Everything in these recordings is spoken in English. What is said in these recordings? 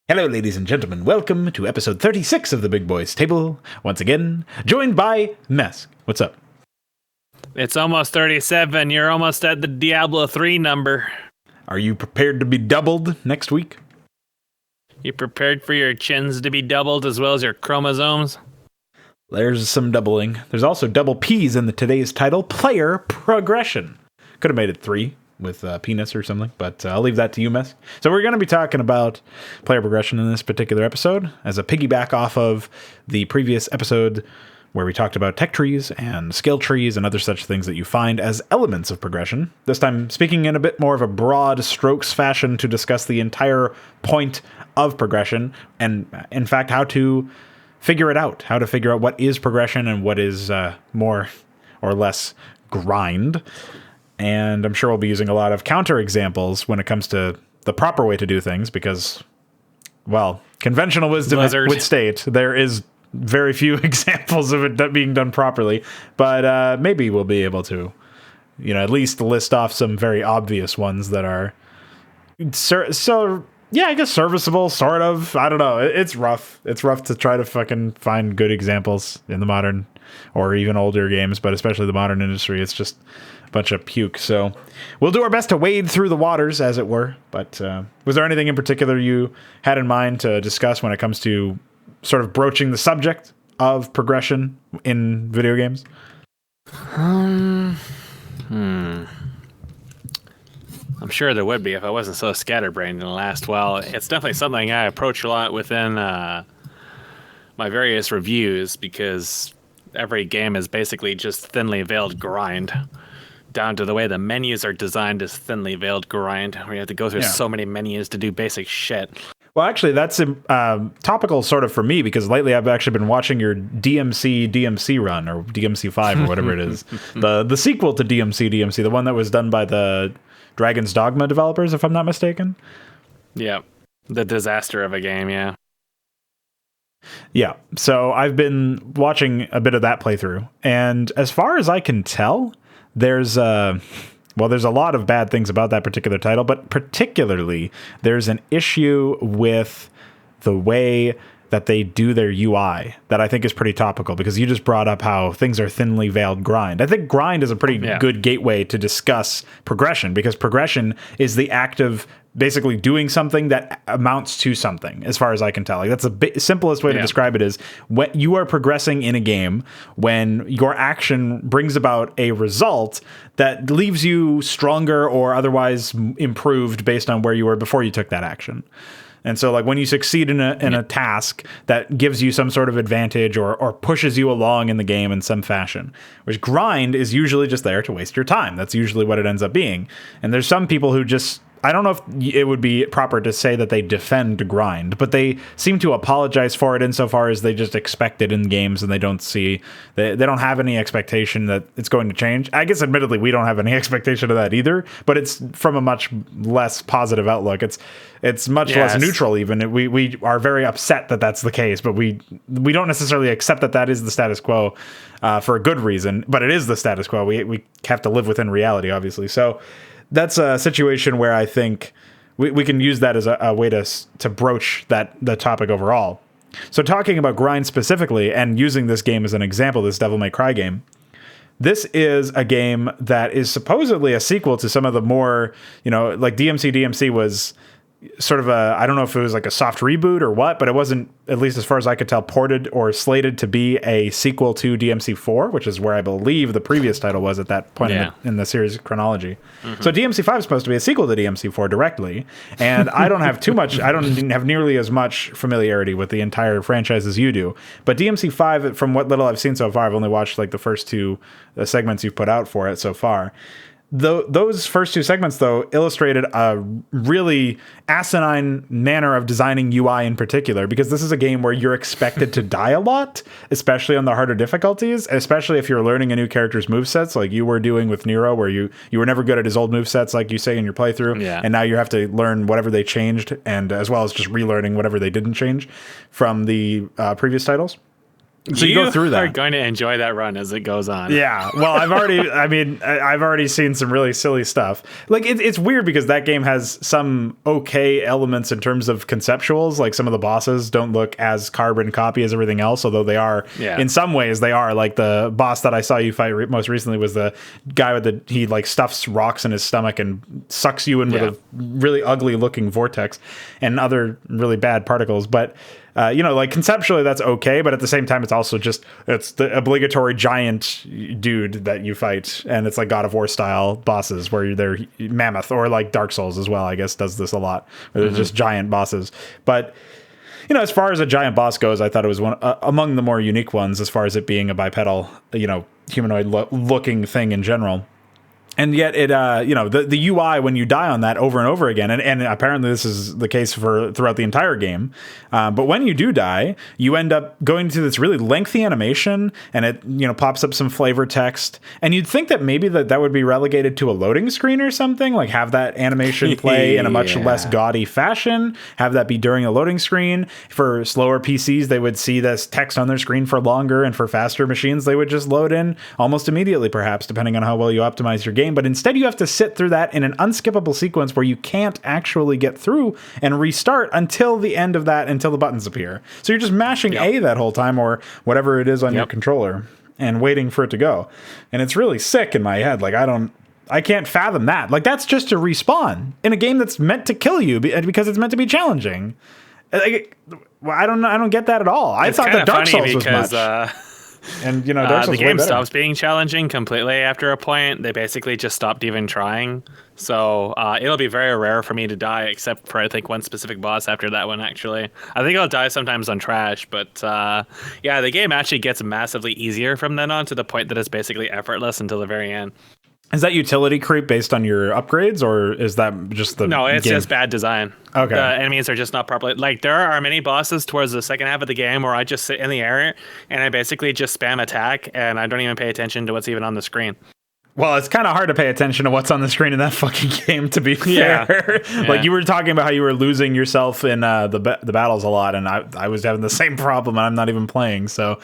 Hello, ladies and gentlemen. Welcome to episode 36 of the Big Boys Table. Once again, joined by Mesk. What's up? It's almost 37. You're almost at the Diablo 3 number. Are you prepared to be doubled next week? You prepared for your chins to be doubled as well as your chromosomes? There's some doubling. There's also double P's in today's title, Player Progression. Could have made it 3 with penis or something, but I'll leave that to you, Mesk. So we're going to be talking about player progression in this particular episode as a piggyback off of the previous episode where we talked about tech trees and skill trees and other such things that you find as elements of progression. This time speaking in a bit more of a broad strokes fashion to discuss the entire point of progression and, in fact, how to figure it out, how to figure out what is progression and what is more or less grind. And I'm sure we'll be using a lot of counter examples when it comes to the proper way to do things because, well, conventional wisdom would state there is very few examples of it being done properly. But maybe we'll be able to, at least list off some very obvious ones that are I guess serviceable, sort of. I don't know. It's rough. It's rough to try to fucking find good examples in the modern or even older games, but especially the modern industry. It's just bunch of puke. So we'll do our best to wade through the waters, as it were. But was there anything in particular you had in mind to discuss when it comes to sort of broaching the subject of progression in video games? I'm sure there would be if I wasn't so scatterbrained in the last while. It's definitely something I approach a lot within my various reviews because every game is basically just thinly veiled grind. Down to the way the menus are designed as thinly veiled grind, where you have to go through so many menus to do basic shit. Well, actually, that's topical sort of for me, because lately I've actually been watching your DMC run, or DMC5, or whatever it is. The sequel to DMC, the one that was done by the Dragon's Dogma developers, if I'm not mistaken. Yeah, the disaster of a game, yeah. Yeah, so I've been watching a bit of that playthrough, and as far as I can tell, there's a lot of bad things about that particular title, but particularly there's an issue with the way that they do their UI that I think is pretty topical, because you just brought up how things are thinly veiled grind. I think grind is a pretty good gateway to discuss progression, because progression is the act of basically doing something that amounts to something, as far as I can tell. Like, that's the simplest way to describe it is when you are progressing in a game, when your action brings about a result that leaves you stronger or otherwise improved based on where you were before you took that action. And so, like, when you succeed in a task that gives you some sort of advantage or pushes you along in the game in some fashion, which grind is usually just there to waste your time. That's usually what it ends up being. And there's some people who just, I don't know if it would be proper to say that they defend grind, but they seem to apologize for it insofar as they just expect it in games and they don't have any expectation that it's going to change. I guess admittedly we don't have any expectation of that either, but it's from a much less positive outlook. It's much less neutral even. We are very upset that that's the case, but we don't necessarily accept that that is the status quo for a good reason, but it is the status quo. We have to live within reality, obviously. So that's a situation where I think we can use that as a way to broach the topic overall. So talking about grind specifically and using this game as an example, this Devil May Cry game, this is a game that is supposedly a sequel to some of the more, like DMC was sort of I don't know if it was like a soft reboot or what, but it wasn't, at least as far as I could tell, ported or slated to be a sequel to DMC4, which is where I believe the previous title was at that point in the series chronology. Mm-hmm. So DMC5 is supposed to be a sequel to DMC4 directly, and I don't have nearly as much familiarity with the entire franchise as you do. But DMC5, from what little I've seen so far, I've only watched like the first two segments you've put out for it so far. Those first two segments, though, illustrated a really asinine manner of designing UI in particular, because this is a game where you're expected to die a lot, especially on the harder difficulties, especially if you're learning a new character's movesets like you were doing with Nero, where you were never good at his old movesets, like you say in your playthrough, and now you have to learn whatever they changed, and as well as just relearning whatever they didn't change from the previous titles. So you go through that. You're going to enjoy that run as it goes on. Yeah. Well, I've already seen some really silly stuff. Like it's weird because that game has some okay elements in terms of conceptuals. Like some of the bosses don't look as carbon copy as everything else, although they are in some ways they are. Like the boss that I saw you fight most recently was the guy with he like stuffs rocks in his stomach and sucks you in with a really ugly looking vortex and other really bad particles. But like conceptually that's okay, but at the same time it's the obligatory giant dude that you fight, and it's like God of War style bosses where they're mammoth, or like Dark Souls as well, I guess, does this a lot, where they're just giant bosses. But as far as a giant boss goes, I thought it was one among the more unique ones as far as it being a bipedal, humanoid looking thing in general. And yet the UI when you die on that over and over again, and apparently this is the case throughout the entire game, but when you do die, you end up going to this really lengthy animation, and it pops up some flavor text, and you'd think that maybe that would be relegated to a loading screen or something, like have that animation play in a much less gaudy fashion, have that be during a loading screen. For slower PCs, they would see this text on their screen for longer, and for faster machines, they would just load in almost immediately, perhaps, depending on how well you optimize your game. But instead you have to sit through that in an unskippable sequence where you can't actually get through and restart until the end of that, until the buttons appear. So you're just mashing A that whole time, or whatever it is on your controller, and waiting for it to go. And it's really sick in my head. Like I can't fathom that. Like that's just to respawn in a game that's meant to kill you because it's meant to be challenging. Like, I don't know. I don't get that at all. I thought that Dark Souls was much. And Dark Souls the game stops being challenging completely after a point. They basically just stopped even trying. So it'll be very rare for me to die, except for I think one specific boss after that one. Actually, I think I'll die sometimes on trash, but the game actually gets massively easier from then on, to the point that it's basically effortless until the very end. Is that utility creep based on your upgrades, or is that just the No, it's game? just bad design. Okay. The enemies are just not properly... Like, there are many bosses towards the second half of the game where I just sit in the air and I basically just spam attack, and I don't even pay attention to what's even on the screen. Well, it's kind of hard to pay attention to what's on the screen in that fucking game, to be fair. Yeah. Like, you were talking about how you were losing yourself in the battles a lot, and I was having the same problem, and I'm not even playing, so...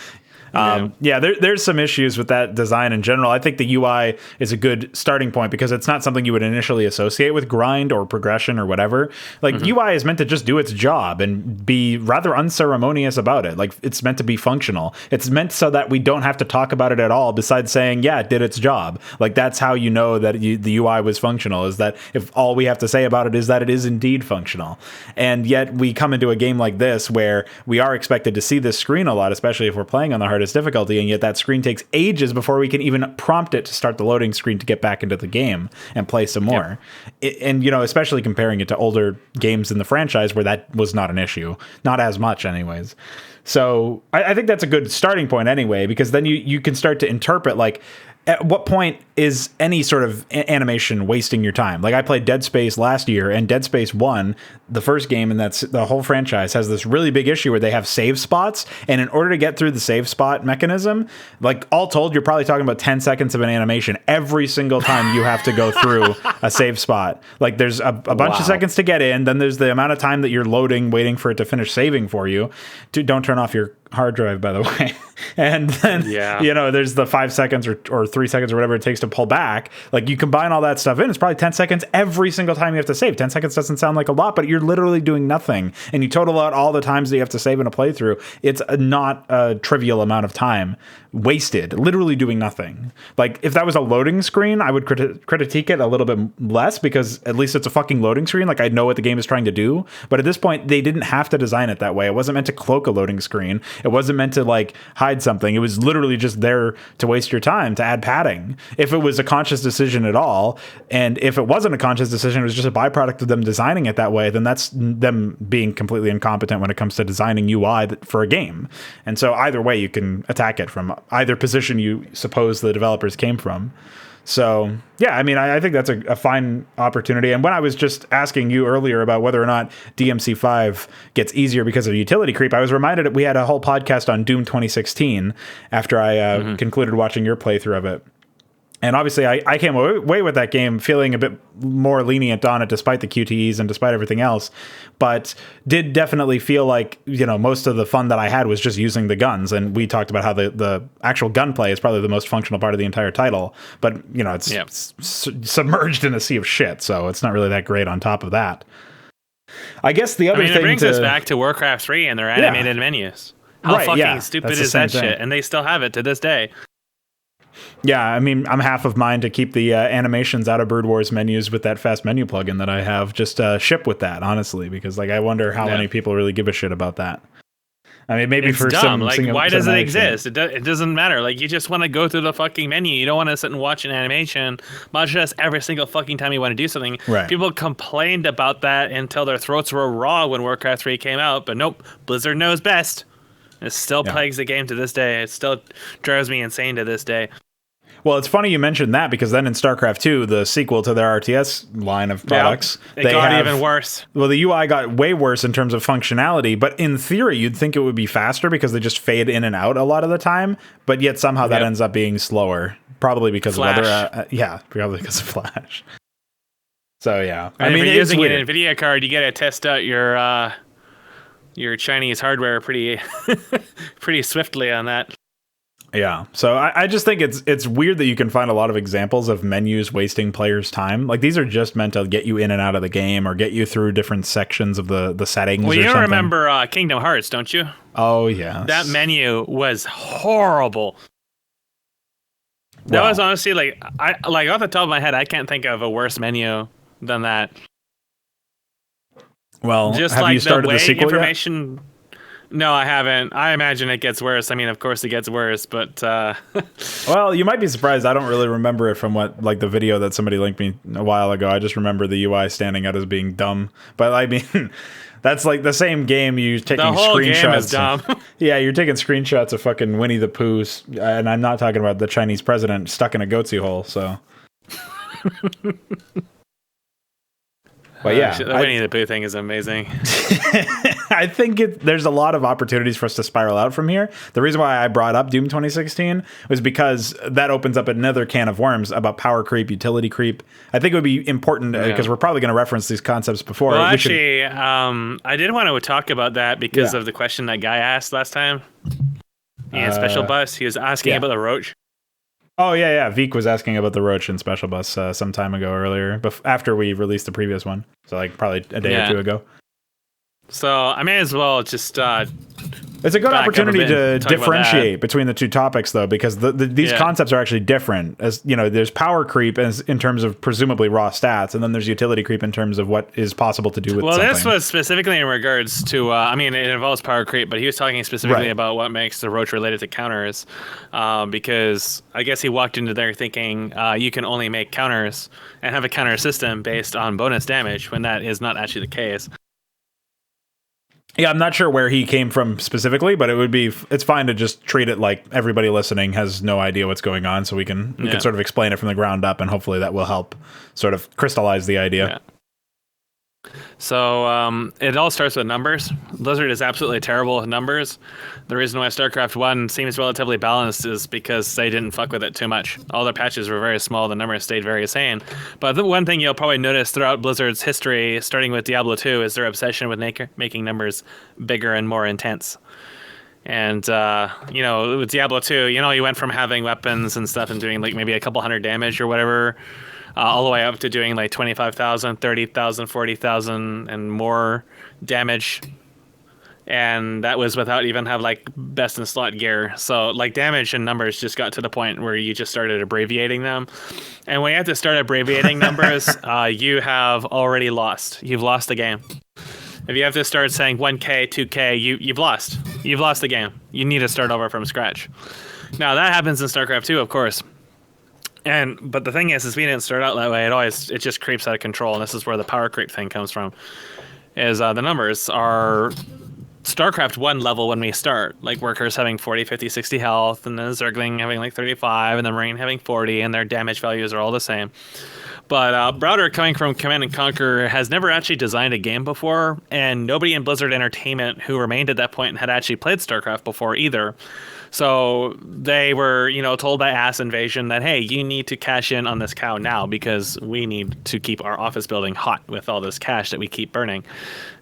there's some issues with that design in general. I think the UI is a good starting point because it's not something you would initially associate with grind or progression or whatever. Like UI is meant to just do its job and be rather unceremonious about it. Like it's meant to be functional. It's meant so that we don't have to talk about it at all besides saying, yeah, it did its job. Like that's how you know that the UI was functional, is that if all we have to say about it is that it is indeed functional. And yet we come into a game like this where we are expected to see this screen a lot, especially if we're playing on the hardest difficulty, and yet that screen takes ages before we can even prompt it to start the loading screen to get back into the game and play some more. And especially comparing it to older games in the franchise where that was not an issue, not as much anyways. So I think that's a good starting point anyway, because then you can start to interpret, like, at what point is any sort of animation wasting your time? Like I played Dead Space last year, and Dead Space 1, the first game, and that's the whole franchise, has this really big issue where they have save spots. And in order to get through the save spot mechanism, like all told, you're probably talking about 10 seconds of an animation every single time you have to go through a save spot. Like there's a bunch of seconds to get in. Then there's the amount of time that you're loading, waiting for it to finish saving for you. Don't turn off your hard drive, by the way. And then, there's the 5 seconds or 3 seconds or whatever it takes to pull back. Like you combine all that stuff in, it's probably 10 seconds every single time you have to save. 10 seconds doesn't sound like a lot, but you're literally doing nothing. And you total out all the times that you have to save in a playthrough. It's not a trivial amount of time wasted, literally doing nothing. Like if that was a loading screen, I would critique it a little bit less, because at least it's a fucking loading screen. Like I know what the game is trying to do. But at this point, they didn't have to design it that way. It wasn't meant to cloak a loading screen. It wasn't meant to like hide something. It was literally just there to waste your time, to add padding. If it was a conscious decision at all, and if it wasn't a conscious decision, it was just a byproduct of them designing it that way, then that's them being completely incompetent when it comes to designing UI for a game. And so either way, you can attack it from either position you suppose the developers came from. So, yeah, I mean, I think that's a fine opportunity. And when I was just asking you earlier about whether or not DMC5 gets easier because of utility creep, I was reminded that we had a whole podcast on Doom 2016 after I concluded watching your playthrough of it. And obviously, I came away with that game feeling a bit more lenient on it, despite the QTEs and despite everything else. But did definitely feel like, most of the fun that I had was just using the guns. And we talked about how the actual gunplay is probably the most functional part of the entire title. But, it's submerged in a sea of shit. So it's not really that great on top of that. I guess the other thing it brings us back to Warcraft 3 and their animated menus. How fucking stupid is that shit? And they still have it to this day. Yeah, I mean, I'm half of mine to keep the animations out of Brood Wars menus with that fast menu plugin that I have. Just ship with that, honestly, because I wonder how many people really give a shit about that. I mean, maybe it's for dumb. Why does it exist? It doesn't matter. You just want to go through the fucking menu. You don't want to sit and watch an animation, much less every single fucking time you want to do something. Right. People complained about that until their throats were raw when Warcraft 3 came out, but nope, Blizzard knows best. It still plagues the game to this day. It still drives me insane to this day. Well, it's funny you mentioned that, because then in StarCraft 2, the sequel to their RTS line of products, it got even worse. Well, the UI got way worse in terms of functionality, but in theory, you'd think it would be faster because they just fade in and out a lot of the time, but yet somehow that ends up being slower, probably because Flash. of other, probably because of Flash. So, yeah. I mean, if you're using an NVIDIA card, you got to test out your Chinese hardware pretty swiftly on that. Yeah, so I just think it's weird that you can find a lot of examples of menus wasting players' time. Like, these are just meant to get you in and out of the game or get you through different sections of the settings. Well, you don't remember Kingdom Hearts, don't you? Oh, yeah. That menu was horrible. That was honestly off the top of my head, I can't think of a worse menu than that. Well, just have you started the sequel information yet? No, I haven't. I imagine it gets worse. I mean, of course it gets worse, but... Well, you might be surprised. I don't really remember it from the video that somebody linked me a while ago. I just remember the UI standing out as being dumb. But, I mean, that's like the same game you're taking screenshots. The whole game is dumb. Yeah, you're taking screenshots of fucking Winnie the Pooh, and I'm not talking about the Chinese president stuck in a goatsy hole, so... But yeah, the Winnie the Pooh thing is amazing. I think there's a lot of opportunities for us to spiral out from here. The reason why I brought up Doom 2016 was because that opens up another can of worms about power creep, utility creep. I think it would be important because we're probably going to reference these concepts before. Well, actually, I did want to talk about that because of the question that guy asked last time. And Special Bus, he was asking about the Roach. Oh, yeah. Veek was asking about the Roach in Special Bus some time ago earlier, after we released the previous one. So, probably a day or two ago. So, I may as well just... it's a good opportunity to differentiate between the two topics, though, because these concepts are actually different. As there's power creep in terms of presumably raw stats, and then there's utility creep in terms of what is possible to do with something. Well, this was specifically in regards to, it involves power creep, but he was talking specifically about what makes the Roach related to counters, because I guess he walked into there thinking you can only make counters and have a counter system based on bonus damage, when that is not actually the case. Yeah, I'm not sure where he came from specifically, but it's fine to just treat it like everybody listening has no idea what's going on, so we can sort of explain it from the ground up, and hopefully that will help sort of crystallize the idea. Yeah. So it all starts with numbers. Blizzard is absolutely terrible with numbers. The reason why StarCraft 1 seems relatively balanced is because they didn't fuck with it too much. All their patches were very small. The numbers stayed very sane. But the one thing you'll probably notice throughout Blizzard's history, starting with Diablo 2, is their obsession with making numbers bigger and more intense. And, with Diablo 2, you went from having weapons and stuff and doing maybe a couple hundred damage or whatever, all the way up to doing 25,000, 30,000, 40,000 and more damage. And that was without even have best in slot gear. So damage and numbers just got to the point where you just started abbreviating them. And when you have to start abbreviating numbers, you have already lost. You've lost the game. If you have to start saying 1K, 2K, you've lost. You've lost the game. You need to start over from scratch. Now that happens in StarCraft 2, of course. But the thing is we didn't start out that way. It just creeps out of control, and this is where the power creep thing comes from. Is the numbers are StarCraft 1 level when we start, Workers having 40, 50, 60 health, and then Zergling having 35, and the Marine having 40, and their damage values are all the same. But Browder, coming from Command & Conquer, has never actually designed a game before, and nobody in Blizzard Entertainment who remained at that point had actually played StarCraft before either. So they were, told by Ass Invasion that, hey, you need to cash in on this cow now because we need to keep our office building hot with all this cash that we keep burning.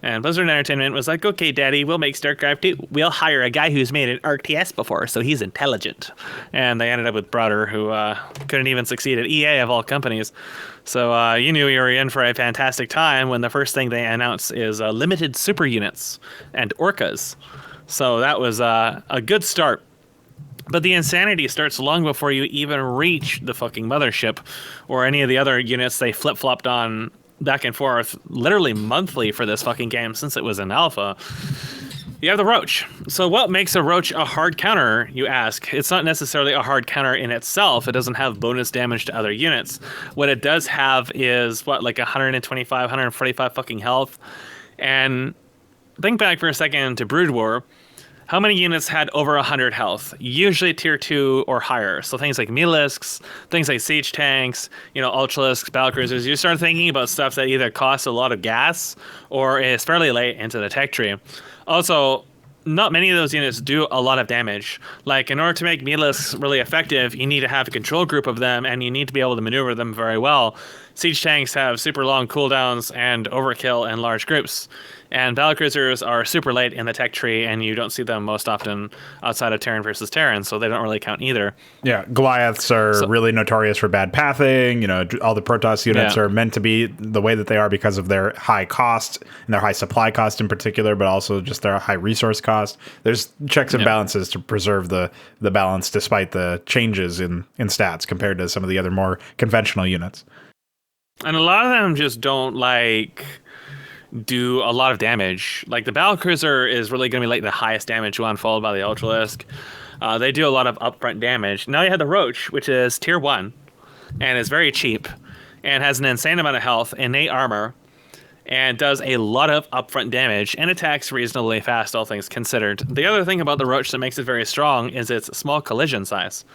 And Blizzard Entertainment was like, okay, Daddy, we'll make StarCraft 2. We'll hire a guy who's made an RTS before, so he's intelligent. And they ended up with Browder, who couldn't even succeed at EA of all companies. So you knew you were in for a fantastic time when the first thing they announced is limited super units and orcas. So that was a good start. But the insanity starts long before you even reach the fucking mothership or any of the other units they flip-flopped on back and forth literally monthly for this fucking game since it was in alpha. You have the Roach. So what makes a Roach a hard counter, you ask? It's not necessarily a hard counter in itself. It doesn't have bonus damage to other units. What it does have is, like 125, 145 fucking health. And think back for a second to Brood War. How many units had over 100 health? Usually tier 2 or higher. So things like Melisks, things like siege tanks, Ultralisks, battlecruisers. You start thinking about stuff that either costs a lot of gas or is fairly late into the tech tree. Also, not many of those units do a lot of damage. Like, in order to make Melisks really effective, you need to have a control group of them, and you need to be able to maneuver them very well. Siege tanks have super long cooldowns and overkill in large groups. And battlecruisers are super late in the tech tree, and you don't see them most often outside of Terran versus Terran, so they don't really count either. Yeah, Goliaths are really notorious for bad pathing. All the Protoss units are meant to be the way that they are because of their high cost and their high supply cost in particular, but also just their high resource cost. There's checks and balances to preserve the balance despite the changes in stats compared to some of the other more conventional units. And a lot of them just don't do a lot of damage. Like the Battlecruiser is really going to be the highest damage one, followed by the Ultralisk. They do a lot of upfront damage. Now you have the Roach, which is tier 1 and is very cheap and has an insane amount of health, innate armor, and does a lot of upfront damage and attacks reasonably fast, all things considered. The other thing about the Roach that makes it very strong is its small collision size.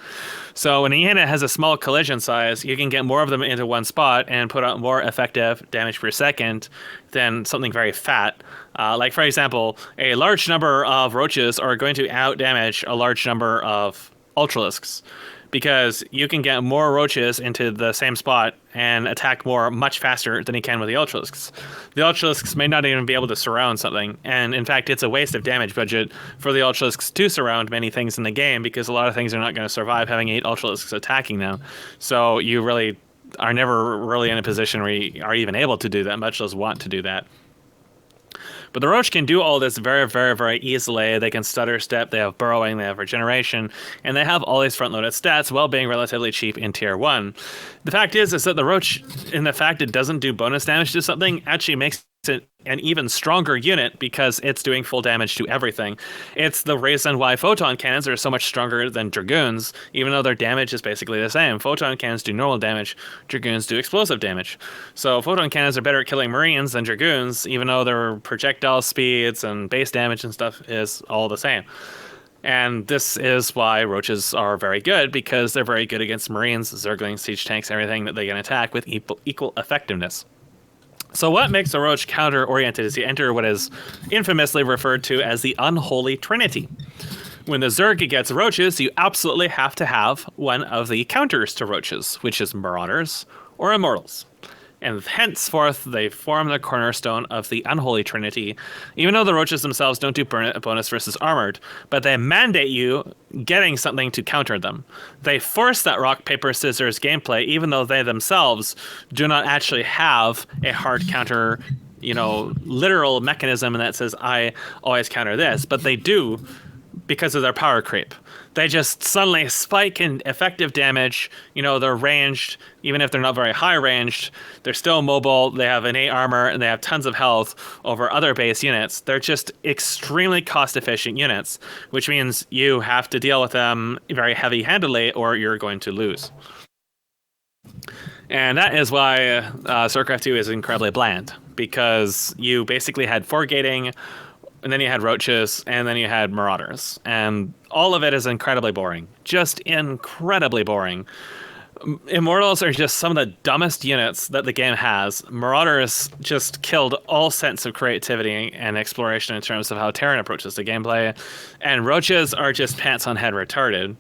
So when a unit has a small collision size, you can get more of them into one spot and put out more effective damage per second than something very fat. Like, for example, a large number of Roaches are going to out-damage a large number of Ultralisks, because you can get more Roaches into the same spot and attack much faster than you can with the Ultralisks. The Ultralisks may not even be able to surround something, and in fact, it's a waste of damage budget for the Ultralisks to surround many things in the game, because a lot of things are not going to survive having 8 Ultralisks attacking them. So you really are never really in a position where you are even able to do that, much less want to do that. But the Roach can do all this very, very, very easily. They can stutter step, they have burrowing, they have regeneration, and they have all these front-loaded stats while being relatively cheap in tier 1. The fact is that the Roach, in the fact it doesn't do bonus damage to something, actually makes it an even stronger unit because it's doing full damage to everything. It's the reason why photon cannons are so much stronger than Dragoons, even though their damage is basically the same. Photon cannons do normal damage, Dragoons do explosive damage. So photon cannons are better at killing Marines than Dragoons, even though their projectile speeds and base damage and stuff is all the same. And this is why Roaches are very good, because they're very good against Marines, Zerglings, siege tanks, everything that they can attack with equal effectiveness. So what makes a Roach counter-oriented is you enter what is infamously referred to as the Unholy Trinity. When the Zerg gets Roaches, you absolutely have to have one of the counters to Roaches, which is Marauders or Immortals. And henceforth, they form the cornerstone of the Unholy Trinity, even though the Roaches themselves don't do bonus versus armored, but they mandate you getting something to counter them. They force that rock, paper, scissors gameplay, even though they themselves do not actually have a hard counter, literal mechanism that says, I always counter this, but they do because of their power creep. They just suddenly spike in effective damage. They're ranged, even if they're not very high ranged. They're still mobile. They have innate armor, and they have tons of health over other base units. They're just extremely cost-efficient units, which means you have to deal with them very heavy-handedly, or you're going to lose. And that is why StarCraft 2 is incredibly bland, because you basically had 4 gating, and then you had Roaches, and then you had Marauders. And all of it is incredibly boring. Just incredibly boring. Immortals are just some of the dumbest units that the game has. Marauders just killed all sense of creativity and exploration in terms of how Terran approaches the gameplay. And Roaches are just pants on head retarded.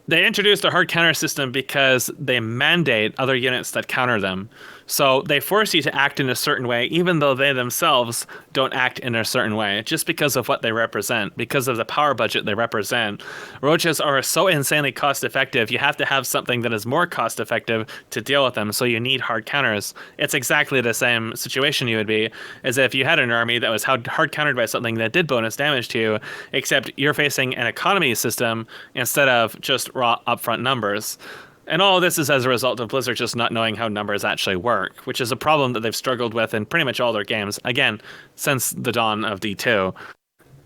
They introduced a hard counter system because they mandate other units that counter them. So they force you to act in a certain way, even though they themselves don't act in a certain way, just because of what they represent, because of the power budget they represent. Roaches are so insanely cost effective, you have to have something that is more cost effective to deal with them, so you need hard counters. It's exactly the same situation you would be as if you had an army that was hard countered by something that did bonus damage to you, except you're facing an economy system instead of just raw upfront numbers. And all of this is as a result of Blizzard just not knowing how numbers actually work, which is a problem that they've struggled with in pretty much all their games, again, since the dawn of D2.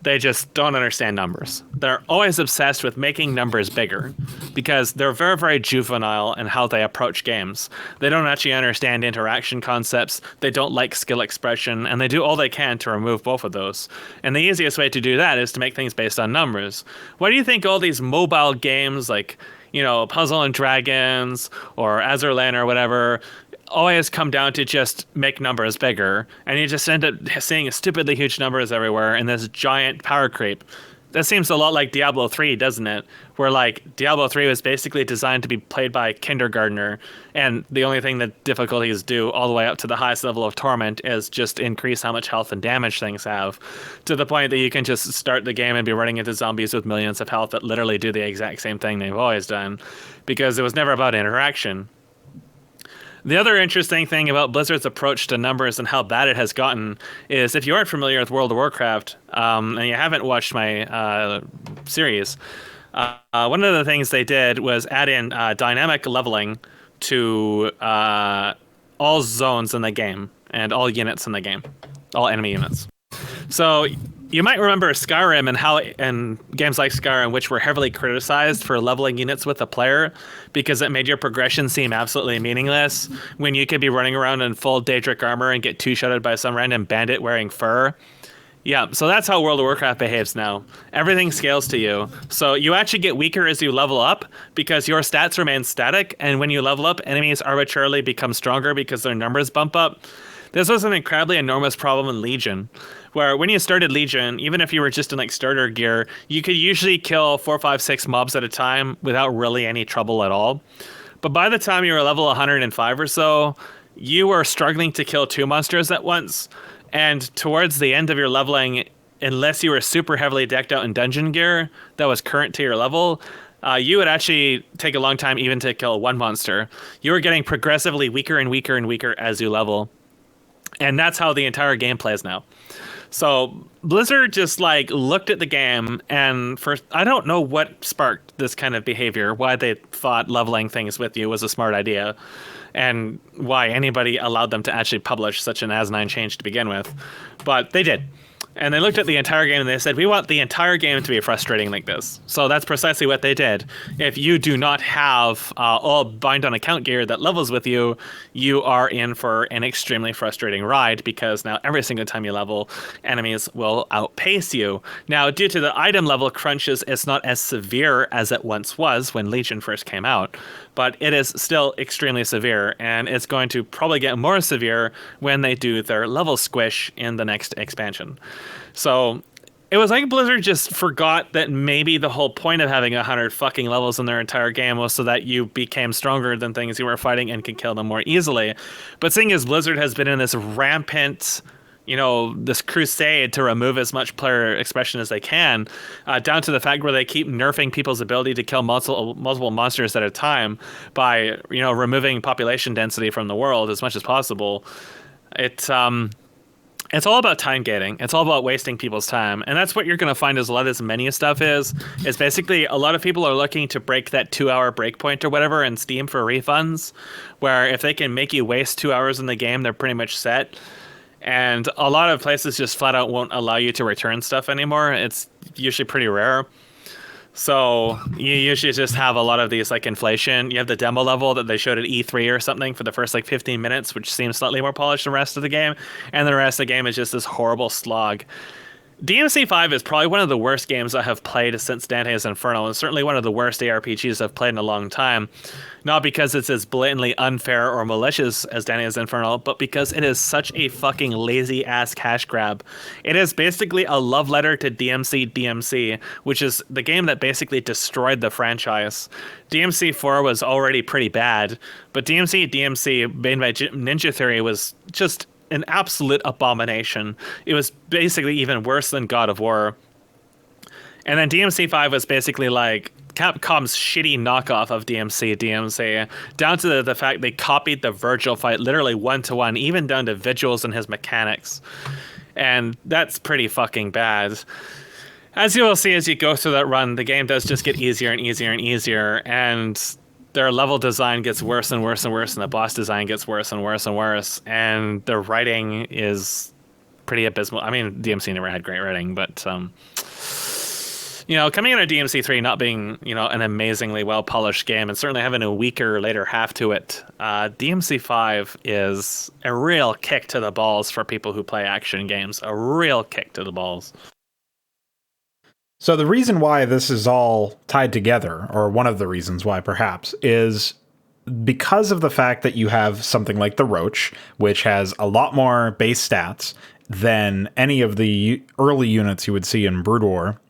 They just don't understand numbers. They're always obsessed with making numbers bigger because they're very, very juvenile in how they approach games. They don't actually understand interaction concepts, they don't like skill expression, and they do all they can to remove both of those. And the easiest way to do that is to make things based on numbers. Why do you think all these mobile games like, Puzzle and Dragons or Azurlan or whatever always come down to just make numbers bigger, and you just end up seeing stupidly huge numbers everywhere and this giant power creep? That seems a lot like Diablo 3, doesn't it? Where Diablo 3 was basically designed to be played by a kindergartner, and the only thing that difficulties do all the way up to the highest level of Torment is just increase how much health and damage things have, to the point that you can just start the game and be running into zombies with millions of health that literally do the exact same thing they've always done, because it was never about interaction. The other interesting thing about Blizzard's approach to numbers and how bad it has gotten is, if you aren't familiar with World of Warcraft and you haven't watched my series, one of the things they did was add in dynamic leveling to all zones in the game and all units in the game, all enemy units. So you might remember Skyrim and how, and games like Skyrim, which were heavily criticized for leveling units with a player because it made your progression seem absolutely meaningless when you could be running around in full Daedric armor and get two-shotted by some random bandit wearing fur. Yeah, so that's how World of Warcraft behaves now. Everything scales to you. So you actually get weaker as you level up because your stats remain static, and when you level up, enemies arbitrarily become stronger because their numbers bump up. This was an incredibly enormous problem in Legion, where when you started Legion, even if you were just in starter gear, you could usually kill 4, 5, 6 mobs at a time without really any trouble at all. But by the time you were level 105 or so, you were struggling to kill 2 monsters at once. And towards the end of your leveling, unless you were super heavily decked out in dungeon gear that was current to your level, you would actually take a long time even to kill 1 monster. You were getting progressively weaker and weaker and weaker as you level. And that's how the entire game plays now. So Blizzard just looked at the game, and I don't know what sparked this kind of behavior, why they thought leveling things with you was a smart idea, and why anybody allowed them to actually publish such an asinine change to begin with. But they did. And they looked at the entire game and they said, we want the entire game to be frustrating like this. So that's precisely what they did. If you do not have all bind on account gear that levels with you, you are in for an extremely frustrating ride, because now every single time you level, enemies will outpace you. Now, due to the item level crunches, it's not as severe as it once was when Legion first came out, but it is still extremely severe, and it's going to probably get more severe when they do their level squish in the next expansion. So it was like Blizzard just forgot that maybe the whole point of having 100 fucking levels in their entire game was so that you became stronger than things you were fighting and could kill them more easily. But seeing as Blizzard has been in this rampant, this crusade to remove as much player expression as they can, down to the fact where they keep nerfing people's ability to kill multiple monsters at a time by, removing population density from the world as much as possible. It's all about time gating. It's all about wasting people's time. And that's what you're going to find as a lot of this menu stuff is basically a lot of people are looking to break that 2-hour breakpoint or whatever in Steam for refunds, where if they can make you waste 2 hours in the game, they're pretty much set. And a lot of places just flat out won't allow you to return stuff anymore. It's usually pretty rare. So you usually just have a lot of these inflation. You have the demo level that they showed at E3 or something for the first 15 minutes, which seems slightly more polished than the rest of the game. And the rest of the game is just this horrible slog. DMC5 is probably one of the worst games I have played since Dante's Inferno, and certainly one of the worst ARPGs I've played in a long time. Not because it's as blatantly unfair or malicious as Dante's Inferno, but because it is such a fucking lazy ass cash grab. It is basically a love letter to DMC, which is the game that basically destroyed the franchise. DMC4 was already pretty bad, but DMC made by Ninja Theory was just an absolute abomination. It was basically even worse than God of War. And then DMC5 was basically like Capcom's shitty knockoff of DMC, down to the fact they copied the Virgil fight literally 1-to-1, even down to visuals and his mechanics. And that's pretty fucking bad. As you will see as you go through that run, the game does just get easier and easier and easier, and their level design gets worse and worse and worse, and the boss design gets worse and worse and worse, and the writing is pretty abysmal. I mean, DMC never had great writing, but coming out of DMC3 not being, an amazingly well-polished game, and certainly having a weaker later half to it, DMC5 is a real kick to the balls for people who play action games. A real kick to the balls. So the reason why this is all tied together, or one of the reasons why perhaps, is because of the fact that you have something like the Roach, which has a lot more base stats than any of the early units you would see in Brood War,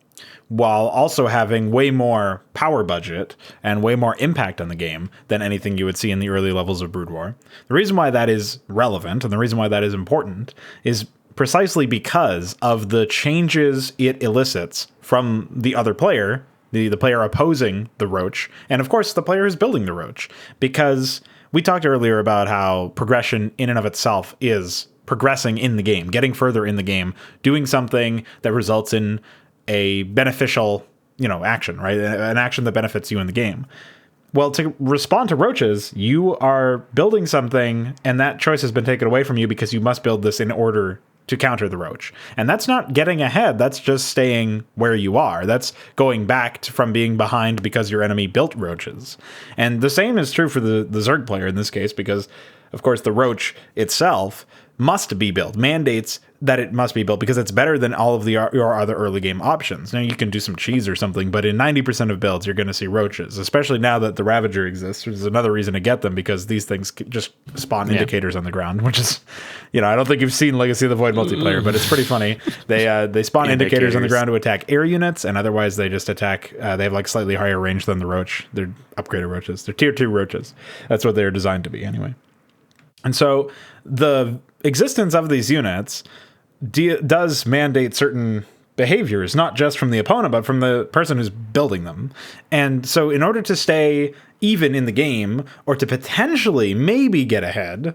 while also having way more power budget and way more impact on the game than anything you would see in the early levels of Brood War. The reason why that is relevant and the reason why that is important is precisely because of the changes it elicits from the other player, the player opposing the Roach, and of course the player who's building the Roach. Because we talked earlier about how progression in and of itself is progressing in the game, getting further in the game, doing something that results in a beneficial, action, right? An action that benefits you in the game. Well, to respond to roaches, you are building something, and that choice has been taken away from you because you must build this in order to counter the roach. And that's not getting ahead. That's just staying where you are. That's going back from being behind because your enemy built roaches. And the same is true for the Zerg player in this case, because, of course, the roach itself must be built, mandates that it must be built because it's better than all of your other early game options. Now, you can do some cheese or something, but in 90% of builds, you're going to see roaches, especially now that the Ravager exists, which is another reason to get them, because these things just spawn indicators on the ground, which is, I don't think you've seen Legacy of the Void multiplayer, but it's pretty funny. They spawn indicators on the ground to attack air units, and otherwise they just attack, they have like slightly higher range than the roach. They're upgraded roaches. They're tier 2 roaches. That's what they're designed to be anyway. And so the existence of these units does mandate certain behaviors, not just from the opponent, but from the person who's building them. And so in order to stay even in the game, or to potentially maybe get ahead,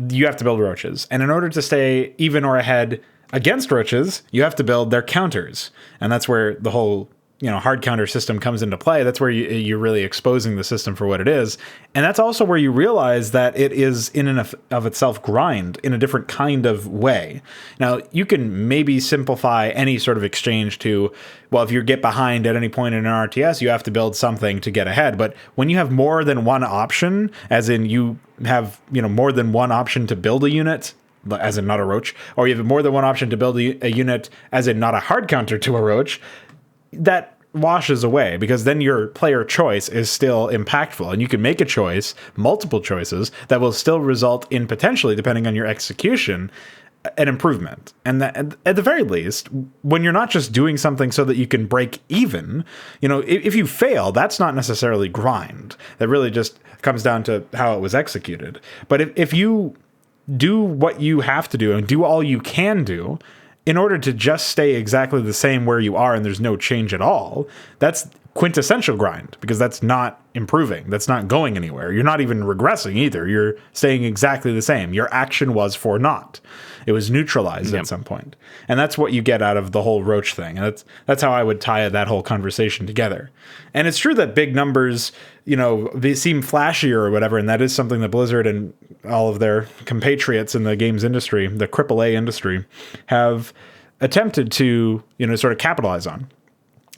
you have to build roaches. And in order to stay even or ahead against roaches, you have to build their counters. And that's where the whole hard counter system comes into play. That's where you're really exposing the system for what it is. And that's also where you realize that it is in and of itself grind in a different kind of way. Now, you can maybe simplify any sort of exchange to, well, if you get behind at any point in an RTS, you have to build something to get ahead. But when you have more than one option, as in you have, more than one option to build a unit, as in not a roach, or you have more than one option to build a unit, as in not a hard counter to a roach, that washes away, because then your player choice is still impactful, and you can make a choice, multiple choices, that will still result in potentially, depending on your execution, an improvement. And that, at the very least, when you're not just doing something so that you can break even, if you fail, that's not necessarily grind. That really just comes down to how it was executed. But if you do what you have to do and do all you can do in order to just stay exactly the same where you are and there's no change at all, that's quintessential grind, because that's not improving. That's not going anywhere. You're not even regressing either. You're staying exactly the same. Your action was for naught. It was neutralized at some point. And that's what you get out of the whole roach thing. And that's how I would tie that whole conversation together. And it's true that big numbers, they seem flashier or whatever, and that is something that Blizzard and all of their compatriots in the games industry, the AAA industry, have attempted to, sort of capitalize on.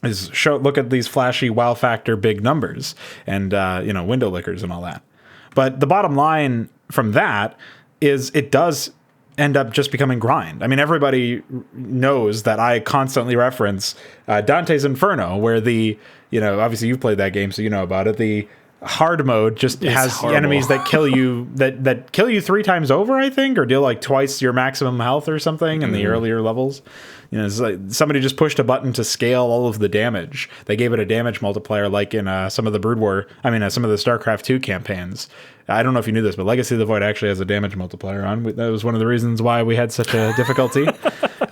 Look at these flashy wow factor big numbers and, window lickers and all that. But the bottom line from that is it does end up just becoming grind. I mean, everybody knows that I constantly reference Dante's Inferno, where obviously you've played that game, so you know about it. The hard mode just has horrible. enemies that kill you that kill you 3 times over, I think, or deal like twice your maximum health or something in the earlier levels. It's like somebody just pushed a button to scale all of the damage. They gave it a damage multiplier, like in some of the some of the StarCraft 2 campaigns. I don't know if you knew this, but Legacy of the Void actually has a damage multiplier on. That was one of the reasons why we had such a difficulty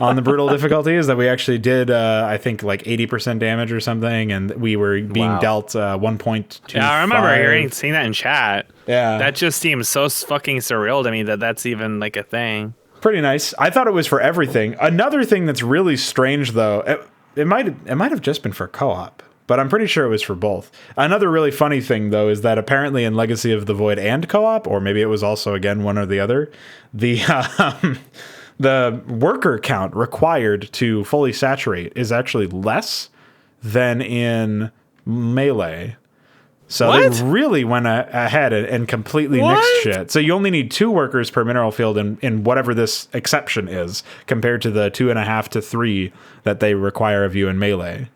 on the brutal difficulty, is that we actually did, I think, like 80% damage or something, and we were being dealt 1.25. Yeah, I remember seeing that in chat. Yeah. That just seems so fucking surreal to me that's even like a thing. Pretty nice. I thought it was for everything. Another thing that's really strange, though, it might have just been for co-op, but I'm pretty sure it was for both. Another really funny thing, though, is that apparently in Legacy of the Void and co-op, or maybe it was also, again, one or the other, the worker count required to fully saturate is actually less than in Melee. So they really went ahead and completely nixed shit. So you only need 2 workers per mineral field in whatever this exception is, compared to the 2.5 to 3 that they require of you in Melee.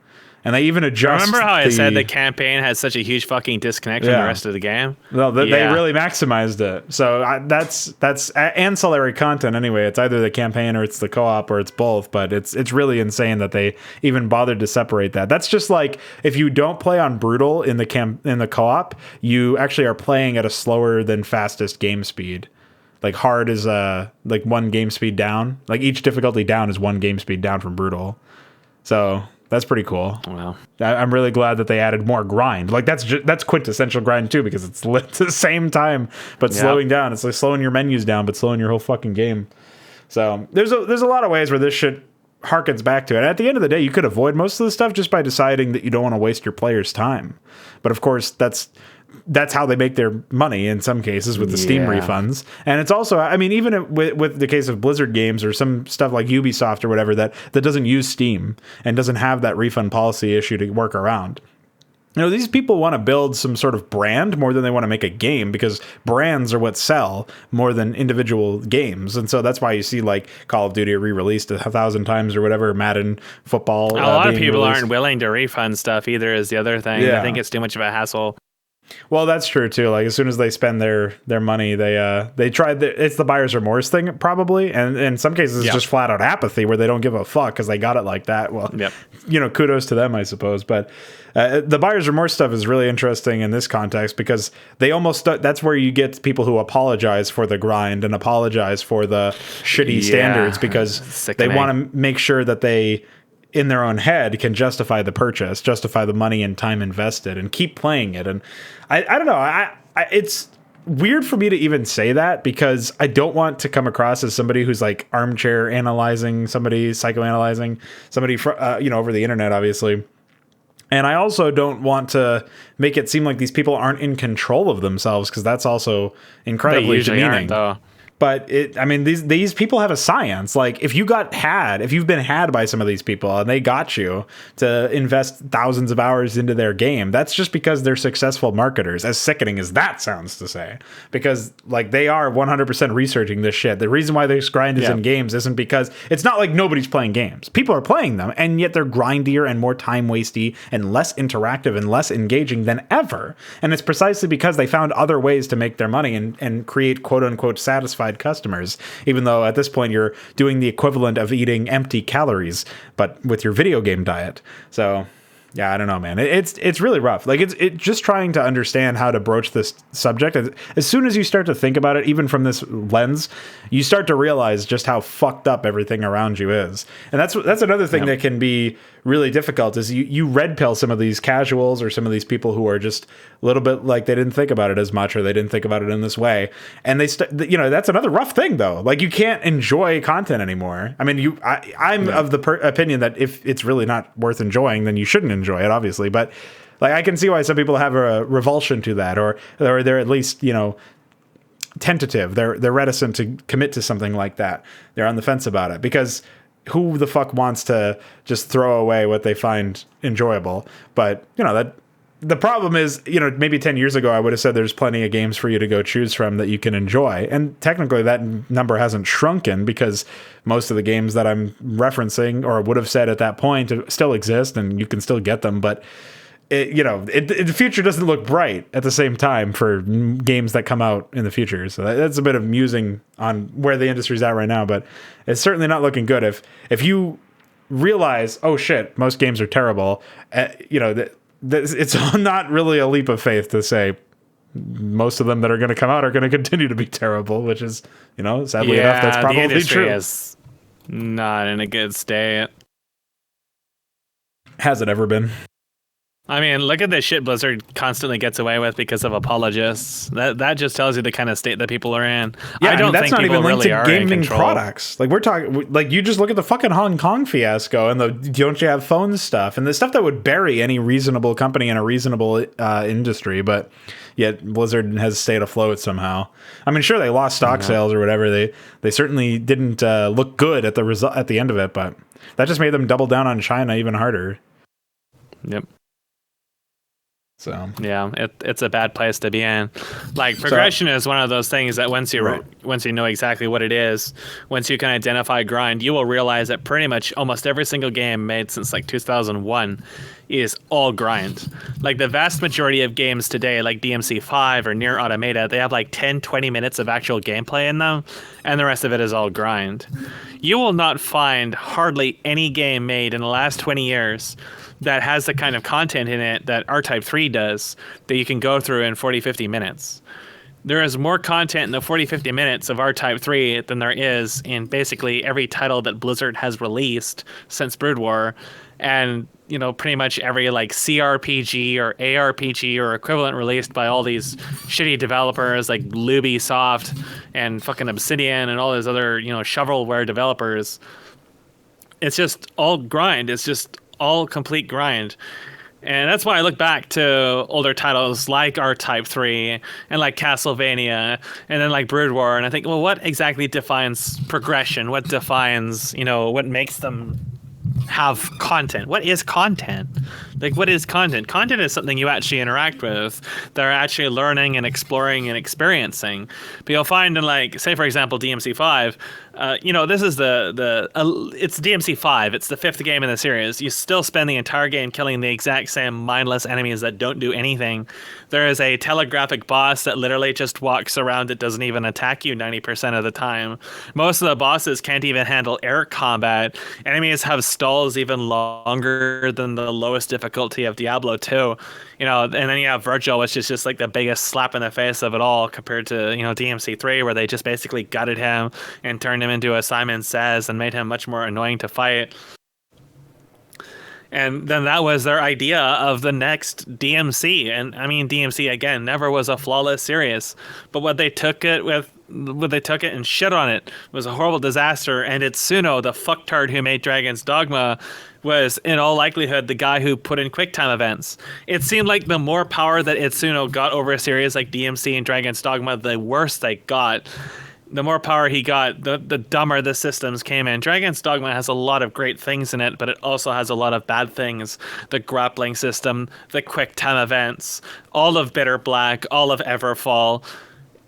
And they even adjust. Remember how I said the campaign has such a huge fucking disconnect from the rest of the game? Well, they really maximized it. So that's ancillary content anyway. It's either the campaign or it's the co-op or it's both. But it's really insane that they even bothered to separate that. That's just like if you don't play on brutal in the co-op, you actually are playing at a slower than fastest game speed. Like hard is like 1 game speed down. Like each difficulty down is 1 game speed down from brutal. So that's pretty cool. Wow. I'm really glad that they added more grind. Like that's quintessential grind too, because it's lit at the same time, but slowing down. It's like slowing your menus down, but slowing your whole fucking game. So there's a lot of ways where this shit harkens back to it. And at the end of the day, you could avoid most of the stuff just by deciding that you don't want to waste your players' time. But of course, that's how they make their money in some cases with the Steam refunds. And it's also, I mean, even with the case of Blizzard games or some stuff like Ubisoft or whatever that doesn't use Steam and doesn't have that refund policy issue to work around. These people want to build some sort of brand more than they want to make a game, because brands are what sell more than individual games. And so that's why you see like Call of Duty re-released 1,000 times or whatever, Madden football. A lot of people aren't willing to refund stuff either, is the other thing. Yeah. I think it's too much of a hassle. Well, that's true too. Like as soon as they spend their money, they try. It's the buyer's remorse thing probably, and in some cases it's just flat out apathy where they don't give a fuck because they got it like that. Well, kudos to them, I suppose. But the buyer's remorse stuff is really interesting in this context because they almost that's where you get people who apologize for the grind and apologize for the shitty standards because they want to make sure that they, in their own head, can justify the purchase, justify the money and time invested, and keep playing it. And I don't know. It's weird for me to even say that because I don't want to come across as somebody who's like armchair analyzing somebody, psychoanalyzing somebody, over the internet, obviously. And I also don't want to make it seem like these people aren't in control of themselves, because that's also incredibly demeaning. But these people have a science. Like if you've been had by some of these people and they got you to invest thousands of hours into their game, that's just because they're successful marketers, as sickening as that sounds to say, because like they are 100% researching this shit. The reason why this grind is in games isn't because it's not like nobody's playing games. People are playing them, and yet they're grindier and more time wasty and less interactive and less engaging than ever. And it's precisely because they found other ways to make their money and create quote unquote satisfied customers, even though at this point you're doing the equivalent of eating empty calories, but with your video game diet. So yeah, I don't know, man. It's really rough. Like it's just trying to understand how to broach this subject. As soon as you start to think about it, even from this lens, you start to realize just how fucked up everything around you is. And that's another thing that can be really difficult is you red pill some of these casuals or some of these people who are just a little bit like they didn't think about it as much, or they didn't think about it in this way. And that's another rough thing though. Like you can't enjoy content anymore. I mean, I'm of the opinion that if it's really not worth enjoying, then you shouldn't enjoy it, obviously. But like I can see why some people have a revulsion to that, or they're at least, tentative. They're reticent to commit to something like that. They're on the fence about it because who the fuck wants to just throw away what they find enjoyable? But that the problem is, maybe 10 years ago, I would have said there's plenty of games for you to go choose from that you can enjoy. And technically that number hasn't shrunken because most of the games that I'm referencing or would have said at that point still exist and you can still get them. But the future doesn't look bright at the same time for games that come out in the future. So that's a bit of musing on where the industry's at right now, but it's certainly not looking good. If you realize, oh shit, most games are terrible, it's not really a leap of faith to say most of them that are going to come out are going to continue to be terrible, which is, sadly enough, that's probably the industry true. is not in a good state. Has it ever been? I mean, look at the shit Blizzard constantly gets away with because of apologists. That just tells you the kind of state that people are in. Yeah, I don't that's think not people even linked really to are in gaming control. products. Like we're talking, like you just look at the fucking Hong Kong fiasco and the don't you have phone stuff and the stuff that would bury any reasonable company in a reasonable industry, but yet Blizzard has stayed afloat somehow. I mean, sure they lost stock sales or whatever. They certainly didn't look good at the result at the end of it, but that just made them double down on China even harder. Yep. So yeah, it's a bad place to be in. Like progression is one of those things that once you know exactly what it is, once you can identify grind, you will realize that pretty much almost every single game made since like 2001 is all grind. Like the vast majority of games today, like DMC5 or Nier Automata, they have like 10-20 minutes of actual gameplay in them, and the rest of it is all grind. You will not find hardly any game made in the last 20 years that has the kind of content in it that R-Type 3 does that you can go through in 40-50 minutes. There is more content in the 40-50 minutes of R-Type 3 than there is in basically every title that Blizzard has released since Brood War, and pretty much every like CRPG or ARPG or equivalent released by all these shitty developers like Ubisoft and fucking Obsidian and all those other shovelware developers. It's just all grind. It's just all complete grind. And that's why I look back to older titles like R-Type 3 and like Castlevania and then like Brood War, and I think, well, what exactly defines progression? What defines, what makes them have content? What is content? Like, what is content? Content is something you actually interact with. They're actually learning and exploring and experiencing. But you'll find in, like, say, for example, DMC5, this is it's DMC5. It's the fifth game in the series. You still spend the entire game killing the exact same mindless enemies that don't do anything. There is a telegraphic boss that literally just walks around. It doesn't even attack you 90% of the time. Most of the bosses can't even handle air combat. Enemies have stalls even longer than the lowest difficulty of Diablo 2. And then you have Virgil, which is just like the biggest slap in the face of it all compared to, DMC3, where they just basically gutted him and turned him into a Simon Says and made him much more annoying to fight. And then that was their idea of the next DMC. And I mean, DMC, again, never was a flawless series. But what they took it and shit on it was a horrible disaster. And Itsuno, the fucktard who made Dragon's Dogma, was in all likelihood the guy who put in QuickTime events. It seemed like the more power that Itsuno got over a series like DMC and Dragon's Dogma, the worse they got. The more power he got, the dumber the systems came in. Dragon's Dogma has a lot of great things in it, but it also has a lot of bad things. The grappling system, the QuickTime events, all of Bitter Black, all of Everfall.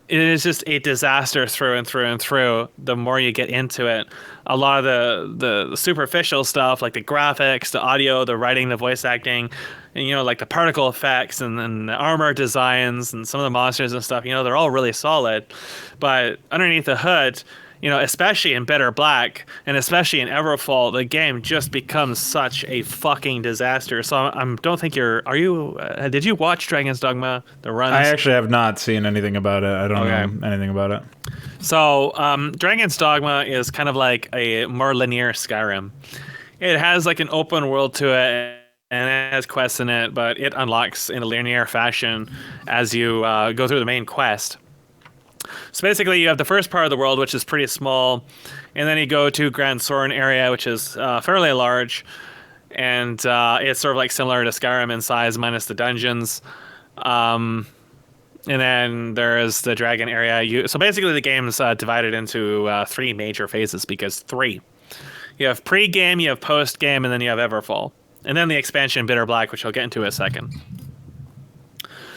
It is just a disaster through and through and through the more you get into it. A lot of the superficial stuff, like the graphics, the audio, the writing, the voice acting, and, like the particle effects and the armor designs and some of the monsters and stuff, they're all really solid. But underneath the hood, especially in Bitter Black and especially in Everfall, the game just becomes such a fucking disaster. So I don't think did you watch Dragon's Dogma, the runs? I actually have not seen anything about it. I don't know anything about it. So Dragon's Dogma is kind of like a more linear Skyrim. It has like an open world to it, and it has quests in it, but it unlocks in a linear fashion as you go through the main quest. So basically, you have the first part of the world, which is pretty small, and then you go to Grand Soren area, which is fairly large, and it's sort of like similar to Skyrim in size, minus the dungeons. And then there's the dragon area. So basically, the game's divided into three major phases, because three. You have pre-game, you have post-game, and then you have Everfall. And then the expansion Bitter Black, which I'll get into in a second.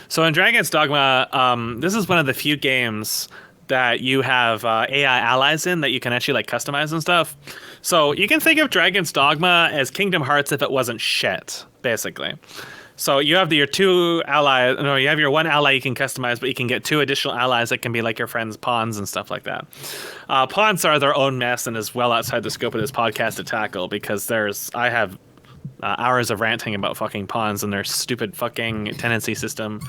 So in Dragon's Dogma, this is one of the few games that you have AI allies in that you can actually like customize and stuff. So you can think of Dragon's Dogma as Kingdom Hearts if it wasn't shit, basically. So you have your two allies. No, you have your one ally you can customize, but you can get two additional allies that can be like your friends' pawns and stuff like that. Pawns are their own mess and is well outside the scope of this podcast to tackle because I have hours of ranting about fucking pawns and their stupid fucking tenancy system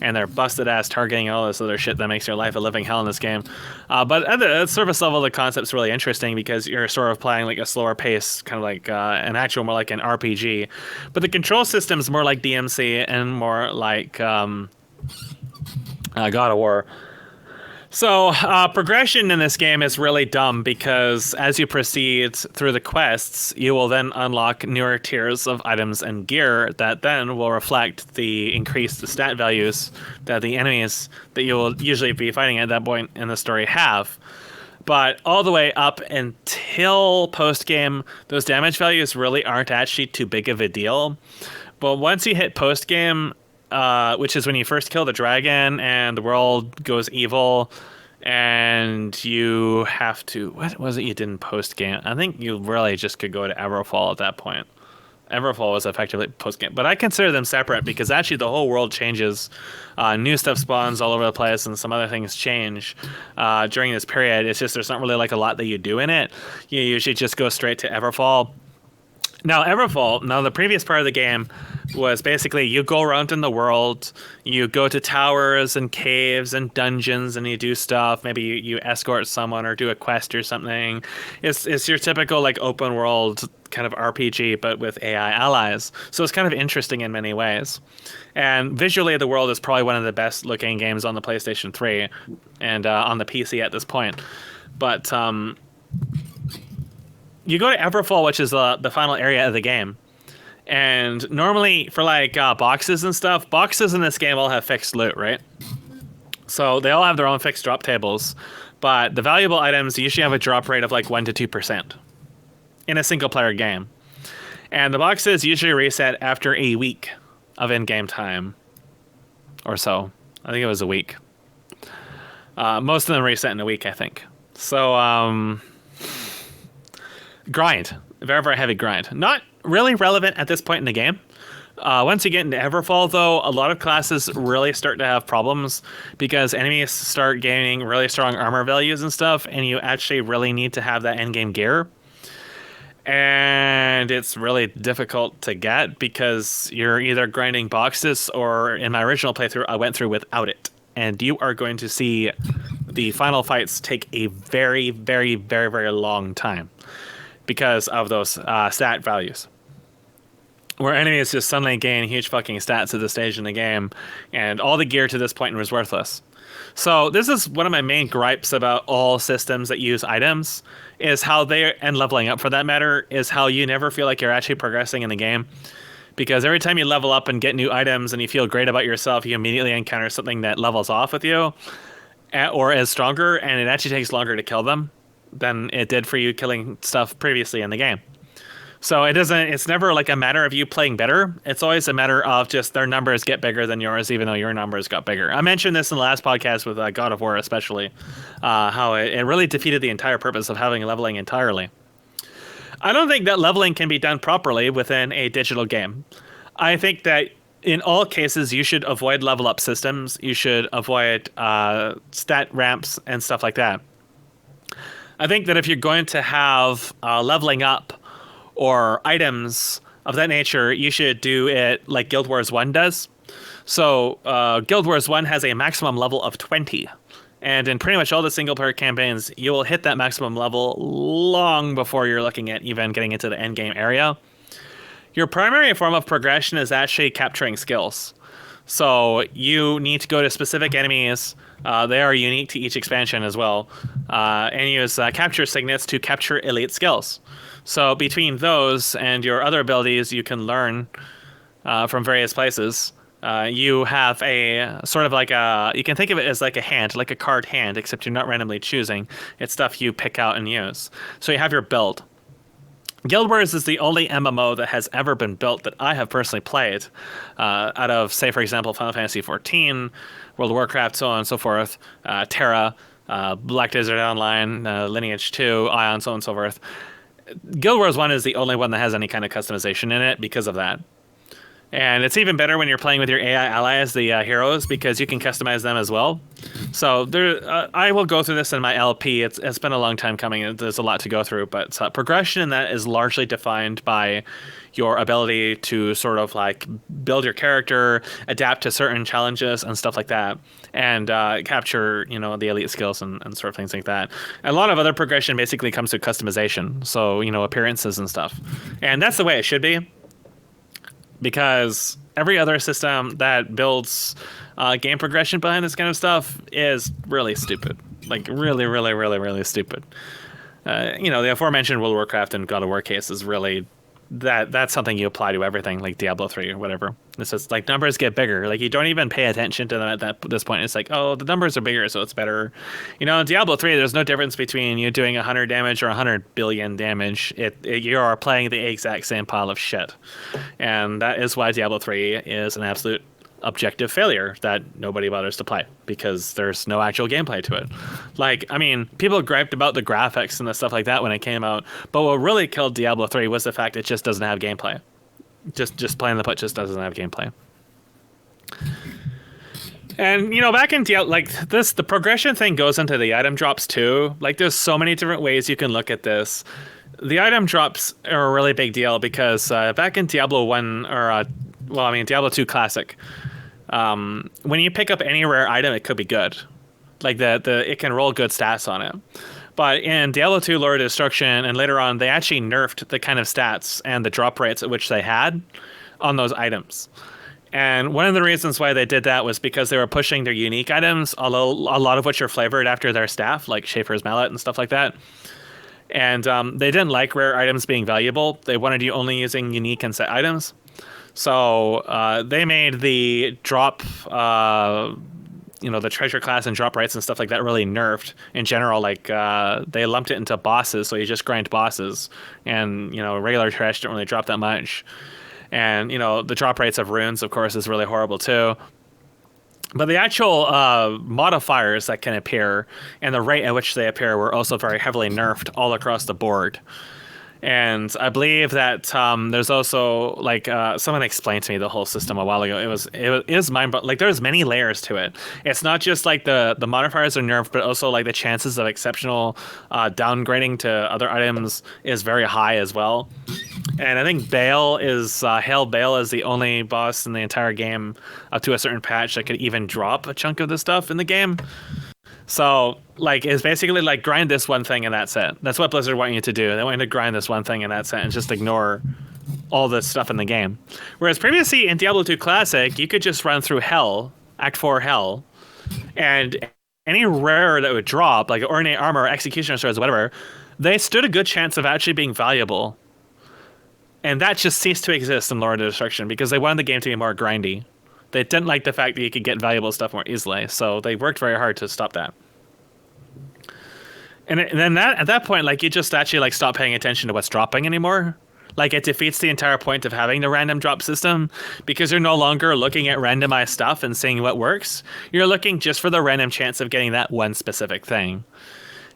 and their busted ass targeting and all this other shit that makes your life a living hell in this game. But at the surface level, the concept's really interesting because you're sort of playing like a slower pace, kind of like more like an RPG. But the control system's more like DMC and more like God of War. So progression in this game is really dumb because as you proceed through the quests, you will then unlock newer tiers of items and gear that then will reflect the increased stat values that the enemies that you will usually be fighting at that point in the story have. But all the way up until post-game, those damage values really aren't actually too big of a deal. But once you hit post-game, which is when you first kill the dragon and the world goes evil and you have to... What was it you did in post-game? I think you really just could go to Everfall at that point. Everfall was effectively post-game. But I consider them separate because actually the whole world changes. New stuff spawns all over the place and some other things change during this period. It's just there's not really like a lot that you do in it. You usually just go straight to Everfall. Now, the previous part of the game was basically you go around in the world, you go to towers and caves and dungeons and you do stuff. Maybe you escort someone or do a quest or something. It's your typical like open world kind of RPG, but with AI allies. So it's kind of interesting in many ways. And visually, the world is probably one of the best looking games on the PlayStation 3 and on the PC at this point. But... you go to Everfall, which is the final area of the game. And normally for like boxes and stuff, boxes in this game all have fixed loot, right? So they all have their own fixed drop tables. But the valuable items usually have a drop rate of like 1 to 2% in a single player game. And the boxes usually reset after a week of in-game time or so. I think it was a week. Most of them reset in a week, I think. So, grind. Very, very heavy grind. Not really relevant at this point in the game. Once you get into Everfall, though, a lot of classes really start to have problems because enemies start gaining really strong armor values and stuff, and you actually really need to have that endgame gear. And it's really difficult to get because you're either grinding boxes or, in my original playthrough, I went through without it. And you are going to see the final fights take a very, very, very, very long time because of those stat values. Where enemies just suddenly gain huge fucking stats at this stage in the game, and all the gear to this point was worthless. So this is one of my main gripes about all systems that use items, is how they, and leveling up for that matter, is how you never feel like you're actually progressing in the game. Because every time you level up and get new items and you feel great about yourself, you immediately encounter something that levels off with you, or is stronger, and it actually takes longer to kill them than it did for you killing stuff previously in the game. So it's never like a matter of you playing better. It's always a matter of just their numbers get bigger than yours, even though your numbers got bigger. I mentioned this in the last podcast with God of War, especially, how it really defeated the entire purpose of having leveling entirely. I don't think that leveling can be done properly within a digital game. I think that in all cases, you should avoid level up systems. You should avoid stat ramps and stuff like that. I think that if you're going to have leveling up or items of that nature, you should do it like Guild Wars 1 does. So Guild Wars 1 has a maximum level of 20. And in pretty much all the single-player campaigns, you will hit that maximum level long before you're looking at even getting into the endgame area. Your primary form of progression is actually capturing skills. So you need to go to specific enemies. They are unique to each expansion as well. And use capture signets to capture elite skills. So between those and your other abilities you can learn from various places, you have a sort of like you can think of it as like a hand, like a card hand, except you're not randomly choosing. It's stuff you pick out and use. So you have your build. Guild Wars is the only MMO that has ever been built that I have personally played, out of, say, for example, Final Fantasy XIV, World of Warcraft, so on and so forth, Terra, Black Desert Online, Lineage 2, Ion, so on and so forth. Guild Wars 1 is the only one that has any kind of customization in it because of that. And it's even better when you're playing with your AI allies, the heroes, because you can customize them as well. So I will go through this in my LP. It's been a long time coming. There's a lot to go through, but progression in that is largely defined by your ability to sort of like build your character, adapt to certain challenges and stuff like that, and capture, the elite skills and sort of things like that. A lot of other progression basically comes through customization, so appearances and stuff, and that's the way it should be. Because every other system that builds game progression behind this kind of stuff is really stupid. Like, really, really, really, really stupid. The aforementioned World of Warcraft and God of War case is really that's something you apply to everything, like Diablo 3 or whatever. It's just like numbers get bigger. Like, you don't even pay attention to them at this point. It's like, oh, the numbers are bigger, so it's better. In Diablo 3, there's no difference between you doing 100 damage or 100 billion damage. You are playing the exact same pile of shit. And that is why Diablo 3 is an absolute objective failure that nobody bothers to play, because there's no actual gameplay to it. Like, I mean, people griped about the graphics and the stuff like that when it came out, but what really killed Diablo 3 was the fact it just doesn't have gameplay. Just playing the put just doesn't have gameplay. And back in Diablo, like this, the progression thing goes into the item drops too. Like, there's so many different ways you can look at this. The item drops are a really big deal because back in Diablo 1 or Diablo 2 Classic, when you pick up any rare item, it could be good. Like it can roll good stats on it. But in Diablo 2 Lord of Destruction and later on, they actually nerfed the kind of stats and the drop rates at which they had on those items. And one of the reasons why they did that was because they were pushing their unique items, although a lot of which are flavored after their staff, like Schaefer's Mallet and stuff like that. And they didn't like rare items being valuable. They wanted you only using unique and set items. So they made the drop, the treasure class and drop rates and stuff like that really nerfed in general. Like they lumped it into bosses, so you just grind bosses, and regular trash didn't really drop that much. And the drop rates of runes, of course, is really horrible too. But the actual modifiers that can appear and the rate at which they appear were also very heavily nerfed all across the board. And I believe that there's also like someone explained to me the whole system a while ago. It is mind, but like there's many layers to it. It's not just like the modifiers are nerfed, but also like the chances of exceptional downgrading to other items is very high as well. And I think Hail Bale is the only boss in the entire game up to a certain patch that could even drop a chunk of the stuff in the game. So, like, it's basically like grind this one thing and that's it. That's what Blizzard want you to do. They want you to grind this one thing and that's it, and just ignore all this stuff in the game. Whereas previously in Diablo 2 Classic, you could just run through Hell, Act 4 Hell, and any rare that would drop, like Ornate Armor, Executioner Swords, whatever, they stood a good chance of actually being valuable. And that just ceased to exist in Lord of Destruction because they wanted the game to be more grindy. They didn't like the fact that you could get valuable stuff more easily, so they worked very hard to stop that. And then at that point, like, you just actually like stop paying attention to what's dropping anymore. Like, it defeats the entire point of having the random drop system because you're no longer looking at randomized stuff and seeing what works. You're looking just for the random chance of getting that one specific thing.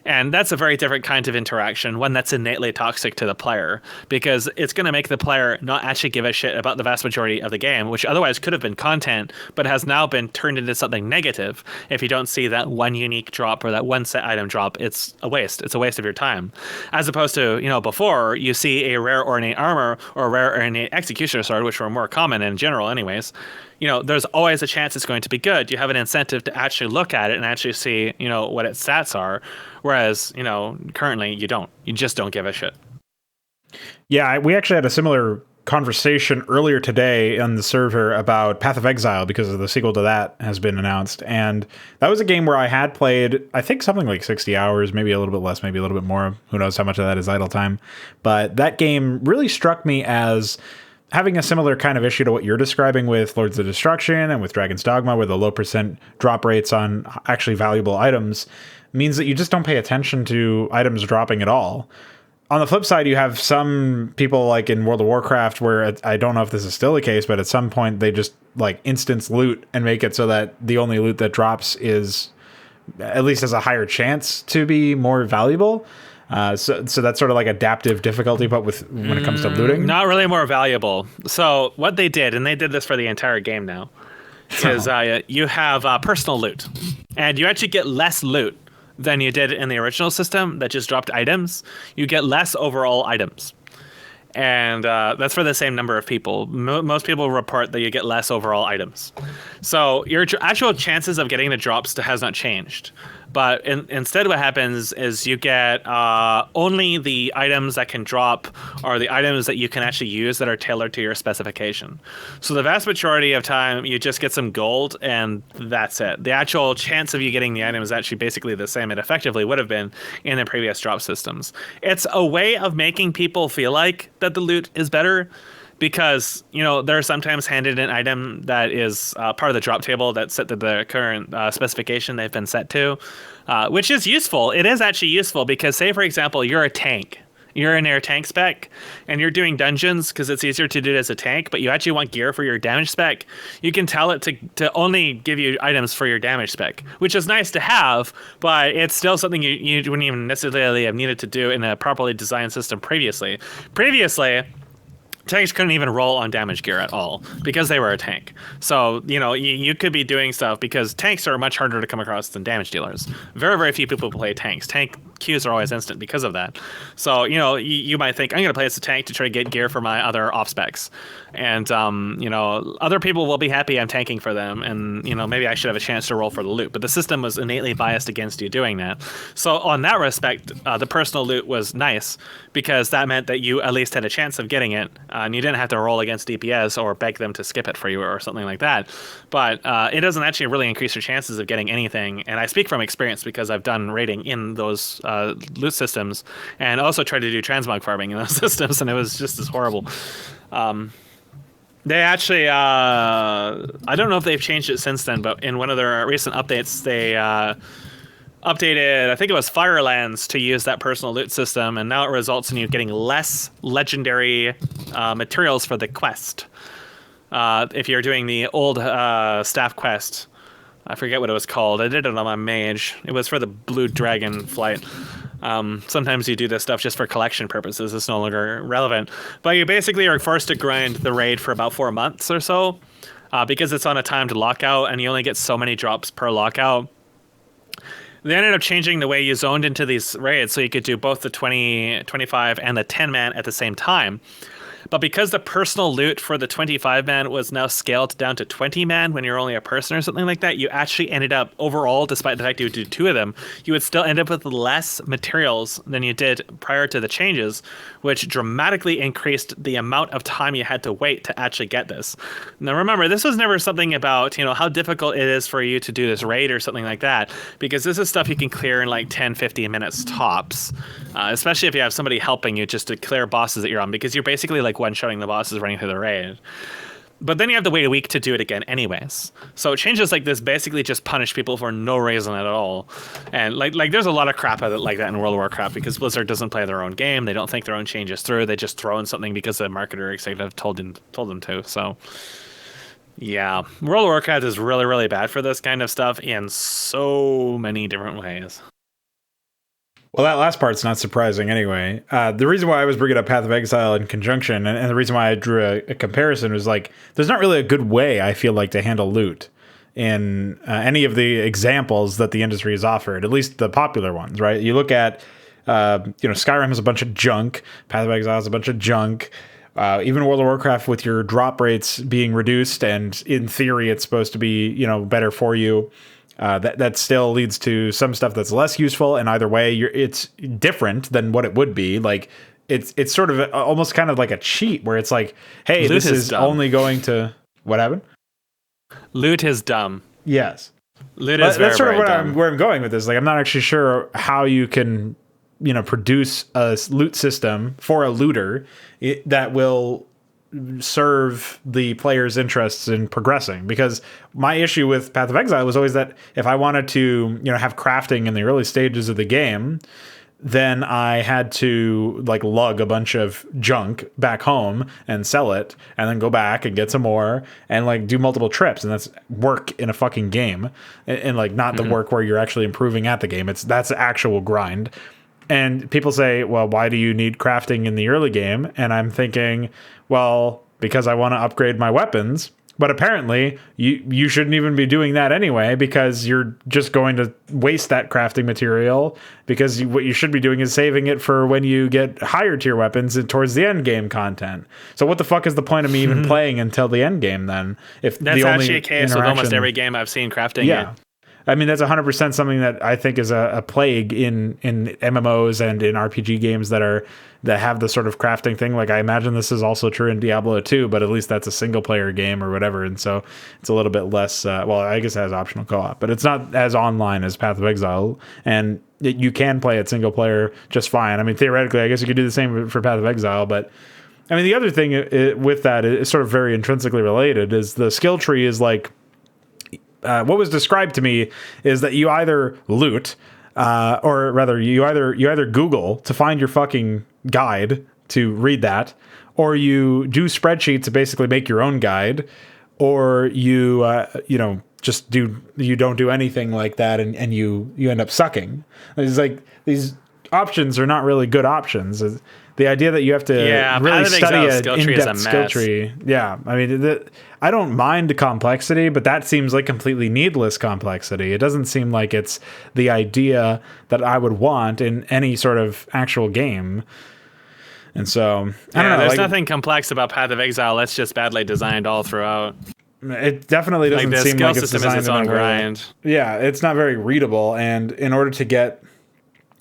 And that's a very different kind of interaction, one that's innately toxic to the player, because it's going to make the player not actually give a shit about the vast majority of the game, which otherwise could have been content, but has now been turned into something negative. If you don't see that one unique drop or that one set item drop, it's a waste. It's a waste of your time. As opposed to, before you see a rare ornate armor or a rare ornate executioner sword, which were more common in general anyways, there's always a chance it's going to be good. You have an incentive to actually look at it and actually see, what its stats are. Whereas, currently you don't. You just don't give a shit. Yeah, we actually had a similar conversation earlier today on the server about Path of Exile because of the sequel to that has been announced. And that was a game where I had played, I think, something like 60 hours, maybe a little bit less, maybe a little bit more. Who knows how much of that is idle time. But that game really struck me as having a similar kind of issue to what you're describing with Lords of Destruction and with Dragon's Dogma, where the low percent drop rates on actually valuable items means that you just don't pay attention to items dropping at all. on the flip side, you have some people like in World of Warcraft where I don't know if this is still the case, but at some point they just like instance loot and make it so that the only loot that drops is at least has a higher chance to be more valuable. So that's sort of like adaptive difficulty, but when it comes to looting, not really more valuable. So what they did, and they did this for the entire game now, is you have personal loot, and you actually get less loot than you did in the original system that just dropped items. You get less overall items. And that's for the same number of people. Most people report that you get less overall items. So your actual chances of getting the drops has not changed. But instead what happens is you get only the items that can drop or the items that you can actually use that are tailored to your specification. So the vast majority of time, you just get some gold and that's it. The actual chance of you getting the item is actually basically the same it effectively would have been in the previous drop systems. It's a way of making people feel like that the loot is better, because they're sometimes handed an item that is part of the drop table that's set to the current specification they've been set to, which is useful. It is actually useful because, say for example, you're a tank. You're in your tank spec and you're doing dungeons because it's easier to do it as a tank, but you actually want gear for your damage spec. You can tell it to only give you items for your damage spec, which is nice to have, but it's still something you wouldn't even necessarily have needed to do in a properly designed system previously. Tanks couldn't even roll on damage gear at all because they were a tank. So, you could be doing stuff because tanks are much harder to come across than damage dealers. Very, very few people play tanks. Tank queues are always instant because of that. So, you might think, I'm going to play as a tank to try to get gear for my other off specs. And, other people will be happy I'm tanking for them. And, maybe I should have a chance to roll for the loot. But the system was innately biased against you doing that. So, on that respect, the personal loot was nice because that meant that you at least had a chance of getting it. And you didn't have to roll against DPS or beg them to skip it for you or something like that. But it doesn't actually really increase your chances of getting anything. And I speak from experience because I've done raiding in those loot systems and also tried to do transmog farming in those systems, and it was just as horrible. They actually, I don't know if they've changed it since then, but in one of their recent updates, they updated, I think it was Firelands, to use that personal loot system, and now it results in you getting less legendary materials for the quest. If you're doing the old staff quest, I forget what it was called. I did it on my mage. It was for the Blue Dragon flight. Sometimes you do this stuff just for collection purposes. It's no longer relevant. But you basically are forced to grind the raid for about 4 months or so, because it's on a timed lockout, and you only get so many drops per lockout. They ended up changing the way you zoned into these raids so you could do both the 20, 25, and the 10-man at the same time. But because the personal loot for the 25-man was now scaled down to 20-man when you're only a person or something like that, you actually ended up, overall, despite the fact you did 2 of them, you would still end up with less materials than you did prior to the changes, which dramatically increased the amount of time you had to wait to actually get this. Now remember, this was never something about, how difficult it is for you to do this raid or something like that, because this is stuff you can clear in like 10, 15 minutes tops, especially if you have somebody helping you just to clear bosses that you're on, because you're basically like one-shotting the bosses running through the raid. But then you have to wait a week to do it again anyways. So changes like this basically just punish people for no reason at all. And like there's a lot of crap like that in World of Warcraft because Blizzard doesn't play their own game. They don't think their own changes through. They just throw in something because the marketer executive told them to. So yeah, World of Warcraft is really, really bad for this kind of stuff in so many different ways. Well, that last part's not surprising anyway. The reason why I was bringing up Path of Exile in conjunction, and the reason why I drew a comparison was like, there's not really a good way, I feel like, to handle loot in any of the examples that the industry has offered, at least the popular ones, right? You look at, Skyrim has a bunch of junk, Path of Exile has a bunch of junk, even World of Warcraft with your drop rates being reduced, and in theory it's supposed to be, better for you. That still leads to some stuff that's less useful, and either way, it's different than what it would be. Like it's sort of almost kind of like a cheat, where it's like, hey, loot this is dumb. Only going to what happened? Loot is dumb. Yes, loot is that's very, sort of dumb. where I'm going with this. Like, I'm not actually sure how you can, produce a loot system for a looter that will serve the player's interests in progressing, because my issue with Path of Exile was always that if I wanted to have crafting in the early stages of the game, then I had to like lug a bunch of junk back home and sell it and then go back and get some more and like do multiple trips. And that's work in a fucking game, and like not the work where you're actually improving at the game. That's actual grind. And people say, well, why do you need crafting in the early game? And I'm thinking, well, because I want to upgrade my weapons. But apparently, you shouldn't even be doing that anyway, because you're just going to waste that crafting material, because what you should be doing is saving it for when you get higher tier weapons and towards the end game content. So what the fuck is the point of me even playing until the end game then? If That's the actually a case with almost every game I've seen crafting. Yeah. I mean, that's 100% something that I think is a plague in MMOs and in RPG games that have the sort of crafting thing. Like, I imagine this is also true in Diablo 2, but at least that's a single player game or whatever. And so it's a little bit less, well, I guess it has optional co-op, but it's not as online as Path of Exile. And you can play it single player just fine. I mean, theoretically, I guess you could do the same for Path of Exile, but I mean, the other thing with that is sort of very intrinsically related is the skill tree is like, what was described to me is that you either loot, or rather, you either Google to find your fucking guide to read that, or you do spreadsheets to basically make your own guide, or you don't do anything like that, and you end up sucking. It's like these options are not really good options. The idea that you have to really study an in-depth skill tree. Yeah, I mean, I don't mind the complexity, but that seems like completely needless complexity. It doesn't seem like it's the idea that I would want in any sort of actual game. And so, I don't know. There's nothing complex about Path of Exile. That's just badly designed all throughout. It definitely doesn't seem like it's designed its own grind. Yeah, it's not very readable, and in order to get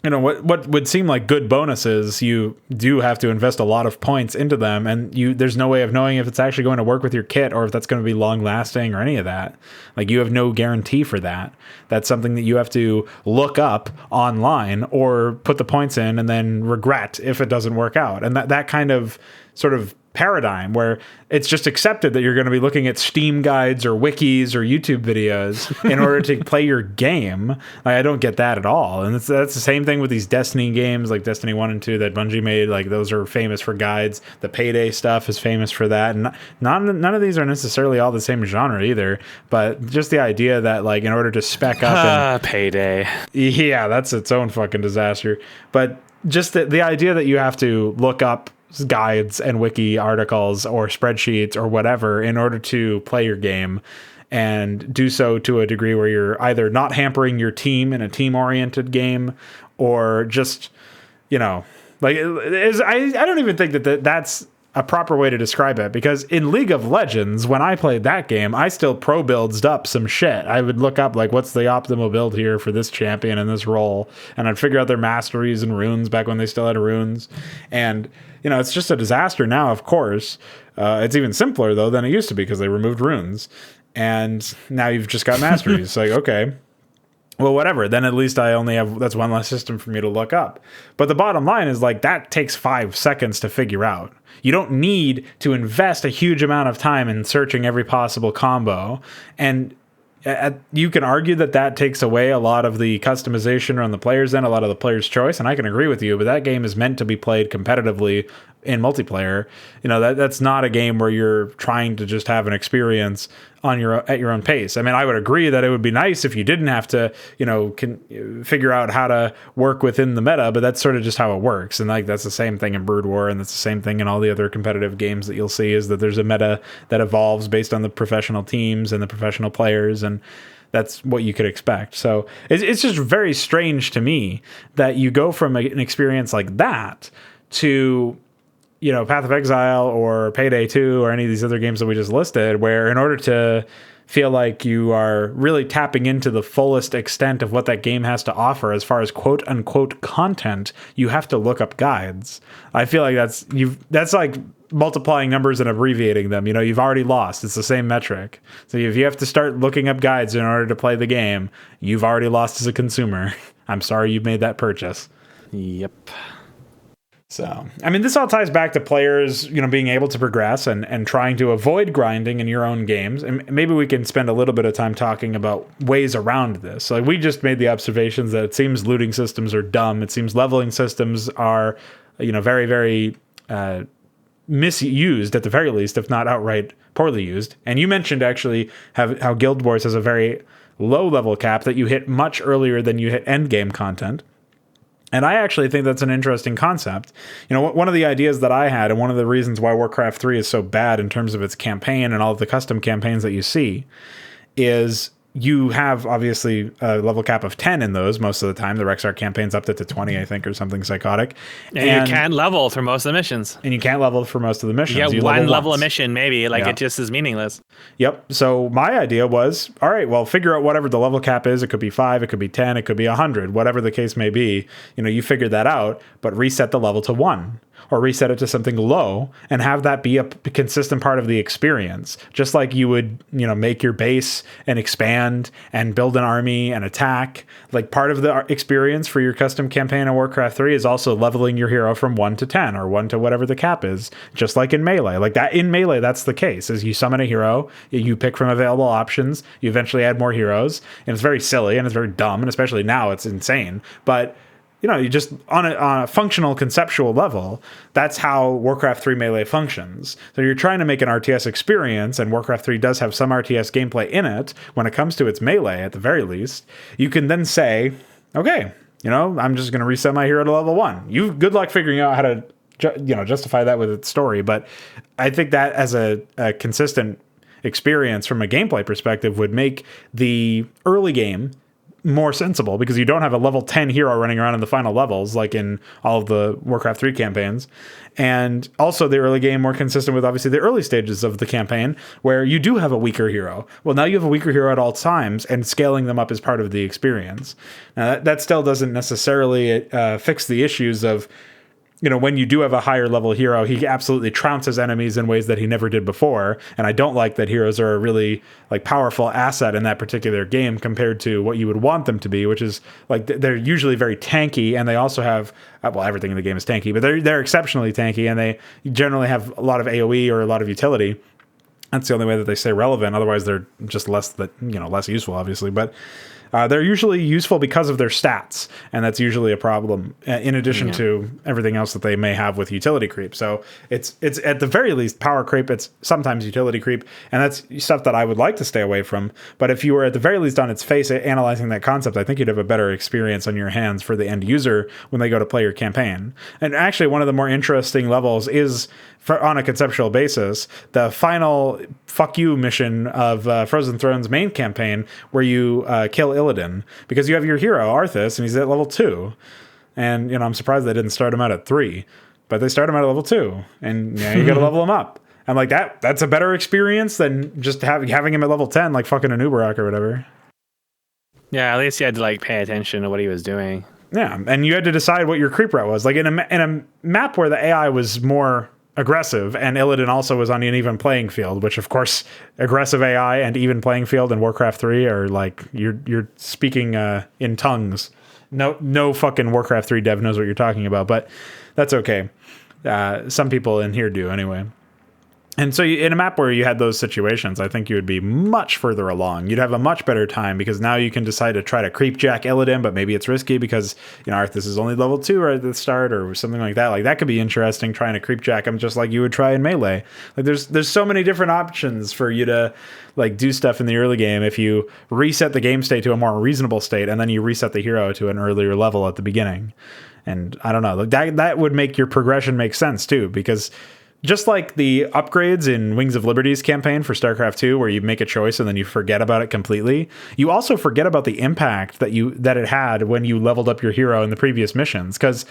what would seem like good bonuses, you do have to invest a lot of points into them, and there's no way of knowing if it's actually going to work with your kit or if that's going to be long lasting or any of that. Like, you have no guarantee for that. That's something that you have to look up online or put the points in and then regret if it doesn't work out. And that kind of sort of paradigm where it's just accepted that you're going to be looking at Steam guides or wikis or YouTube videos in order to play your game. Like, I don't get that at all. And that's the same thing with these Destiny games, like Destiny 1 and 2 that Bungie made. Like, those are famous for guides. The Payday stuff is famous for that. And none of these are necessarily all the same genre either, but just the idea that, like, in order to spec up Payday. Yeah, that's its own fucking disaster. But just the idea that you have to look up guides and wiki articles or spreadsheets or whatever in order to play your game, and do so to a degree where you're either not hampering your team in a team-oriented game, or just, like, I don't even think that's a proper way to describe it, because in League of Legends, when I played that game, I still pro builds up some shit. I would look up, like, what's the optimal build here for this champion in this role, and I'd figure out their masteries and runes back when they still had runes. And it's just a disaster now, of course. It's even simpler, though, than it used to be, because they removed runes. And now you've just got masteries. It's like, okay, well, whatever. Then at least I only have, that's one less system for me to look up. But the bottom line is, like, that takes 5 seconds to figure out. You don't need to invest a huge amount of time in searching every possible combo. And you can argue that takes away a lot of the customization on the player's end, a lot of the player's choice, and I can agree with you, but that game is meant to be played competitively in multiplayer. That's not a game where you're trying to just have an experience at your own pace. I mean, I would agree that it would be nice if you didn't have to, figure out how to work within the meta, but that's sort of just how it works. And like, that's the same thing in Brood War, and that's the same thing in all the other competitive games that you'll see, is that there's a meta that evolves based on the professional teams and the professional players, and that's what you could expect. So it's just very strange to me that you go from an experience like that to Path of Exile or Payday 2 or any of these other games that we just listed, where in order to feel like you are really tapping into the fullest extent of what that game has to offer as far as quote unquote content, you have to look up guides. I feel like that's like multiplying numbers and abbreviating them. You've already lost. It's the same metric. So if you have to start looking up guides in order to play the game, you've already lost as a consumer. I'm sorry you made that purchase. Yep. So, I mean, this all ties back to players, being able to progress and trying to avoid grinding in your own games. And maybe we can spend a little bit of time talking about ways around this. Like, we just made the observations that it seems looting systems are dumb. It seems leveling systems are, very, very misused at the very least, if not outright poorly used. And you mentioned actually how Guild Wars has a very low level cap that you hit much earlier than you hit end game content. And I actually think that's an interesting concept. One of the ideas that I had, and one of the reasons why Warcraft 3 is so bad in terms of its campaign and all of the custom campaigns that you see, is you have obviously a level cap of 10 in those most of the time. The Rexar campaign's up to 20, I think, or something psychotic. And you can't level through most of the missions. And you can't level for most of the missions. You get one level a mission, maybe. It just is meaningless. Yep. So my idea was, all right, well, figure out whatever the level cap is. It could be 5, it could be 10, it could be 100, whatever the case may be. You figure that out, but reset the level to 1. Or reset it to something low and have that be a consistent part of the experience. Just like you would, make your base and expand and build an army and attack. Like, part of the experience for your custom campaign in Warcraft 3 is also leveling your hero from 1 to 10 or 1 to whatever the cap is. Just like in Melee. Like that in Melee, that's the case. Is you summon a hero, you pick from available options, you eventually add more heroes, and it's very silly and it's very dumb, and especially now it's insane. But you just on a functional conceptual level, that's how Warcraft 3 Melee functions. So you're trying to make an RTS experience, and Warcraft 3 does have some RTS gameplay in it when it comes to its Melee, at the very least. You can then say, okay, I'm just going to reset my hero to level 1. Good luck figuring out how to justify that with its story. But I think that as a consistent experience from a gameplay perspective would make the early game more sensible, because you don't have a level 10 hero running around in the final levels like in all of the Warcraft 3 campaigns. And also the early game more consistent with obviously the early stages of the campaign where you do have a weaker hero. Well, now you have a weaker hero at all times, and scaling them up is part of the experience. Now that still doesn't necessarily fix the issues of, when you do have a higher level hero, he absolutely trounces enemies in ways that he never did before. And I don't like that heroes are a really powerful asset in that particular game compared to what you would want them to be, which is they're usually very tanky, and they also have, everything in the game is tanky, but they're exceptionally tanky, and they generally have a lot of AoE or a lot of utility. That's the only way that they stay relevant. Otherwise, they're just less useful, obviously. But they're usually useful because of their stats, and that's usually a problem, in addition to everything else that they may have with utility creep. So it's at the very least power creep. It's sometimes utility creep, and that's stuff that I would like to stay away from. But if you were at the very least on its face analyzing that concept, I think you'd have a better experience on your hands for the end user when they go to play your campaign. And actually, one of the more interesting levels is, on a conceptual basis, the final fuck you mission of Frozen Throne's main campaign, where you kill Illidan, because you have your hero Arthas and he's at level 2, and I'm surprised they didn't start him out at 3, but they start him out at level 2, and you gotta level him up. I'm like, that's a better experience than just having him at level 10 like fucking an Uberak or whatever. Yeah, at least you had to pay attention to what he was doing. Yeah, and you had to decide what your creep route was. Like in a map where the AI was more aggressive, and Illidan also was on an even playing field, which of course aggressive AI and even playing field in Warcraft 3 are you're speaking in tongues. No fucking Warcraft 3 dev knows what you're talking about, but that's okay. Some people in here do anyway. And so in a map where you had those situations, I think you would be much further along. You'd have a much better time, because now you can decide to try to creep jack Illidan, but maybe it's risky because, Arthas is only level 2 right at the start or something like that. That could be interesting, trying to creep jack him just like you would try in Melee. There's so many different options for you to do stuff in the early game if you reset the game state to a more reasonable state, and then you reset the hero to an earlier level at the beginning. And I don't know, that would make your progression make sense too, because just like the upgrades in Wings of Liberty's campaign for StarCraft 2, where you make a choice and then you forget about it completely, you also forget about the impact that it had when you leveled up your hero in the previous missions. Because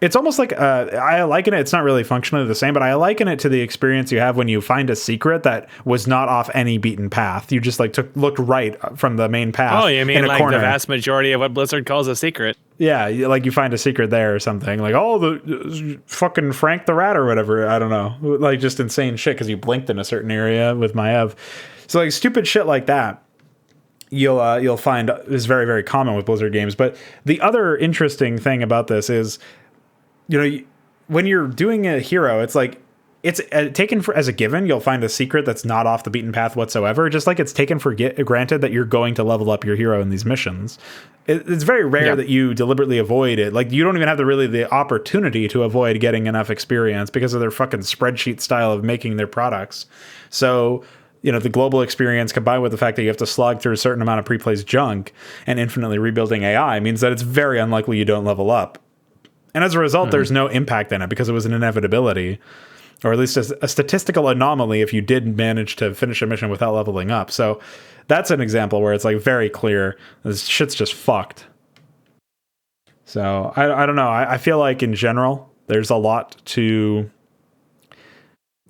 it's almost like, I liken it, it's not really functionally the same, but I liken it to the experience you have when you find a secret that was not off any beaten path. You just looked right from the main path. Oh, you mean the vast majority of what Blizzard calls a secret? Yeah, you find a secret there or something. The fucking Frank the Rat or whatever. I don't know. Just insane shit because you blinked in a certain area with Maev. So stupid shit like that, you'll find is very, very common with Blizzard games. But the other interesting thing about this is, when you're doing a hero, it's like it's taken for as a given. You'll find a secret that's not off the beaten path whatsoever. Just like it's taken for granted that you're going to level up your hero in these missions. It's very rare that you deliberately avoid it. Like you don't even have the opportunity to avoid getting enough experience because of their fucking spreadsheet style of making their products. So, you know, the global experience combined with the fact that you have to slog through a certain amount of pre-placed junk and infinitely rebuilding AI means that it's very unlikely you don't level up. And as a result, there's no impact in it because it was an inevitability, or at least a statistical anomaly if you did manage to finish a mission without leveling up. So that's an example where it's like very clear this shit's just fucked. So I don't know. I feel like in general, there's a lot to...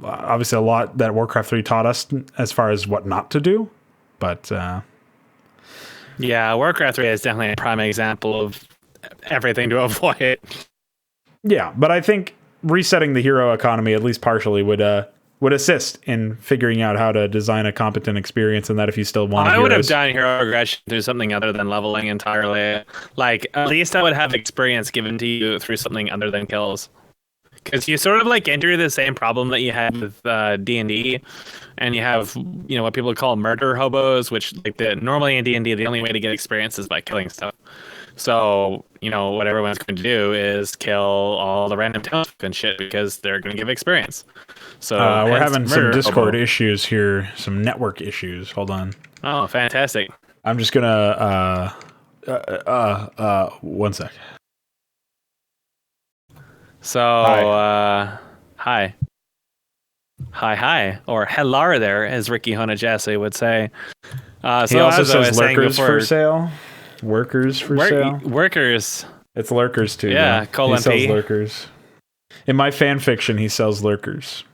obviously a lot that Warcraft 3 taught us as far as what not to do. But... yeah, Warcraft 3 is definitely a prime example of everything to avoid. Yeah, but I think resetting the hero economy, at least partially, would assist in figuring out how to design a competent experience, and that if you still want I would have done hero regression through something other than leveling entirely. Like, at least I would have experience given to you through something other than kills. Because you sort of like enter the same problem that you had with D&D, and you have, you know, what people call murder hobos, which like normally in D&D the only way to get experience is by killing stuff. So, you know, what everyone's going to do is kill all the random townsfolk and shit because they're going to give experience. So we're having some Discord issues here, some network issues. Hold on. Oh, fantastic. I'm just gonna 1 sec. So hi, or hello there, as Ricky Honajase would say. So he also says lurkers for sale. Workers for sale. Workers. It's lurkers too. Yeah, he sells lurkers. In my fan fiction, he sells lurkers.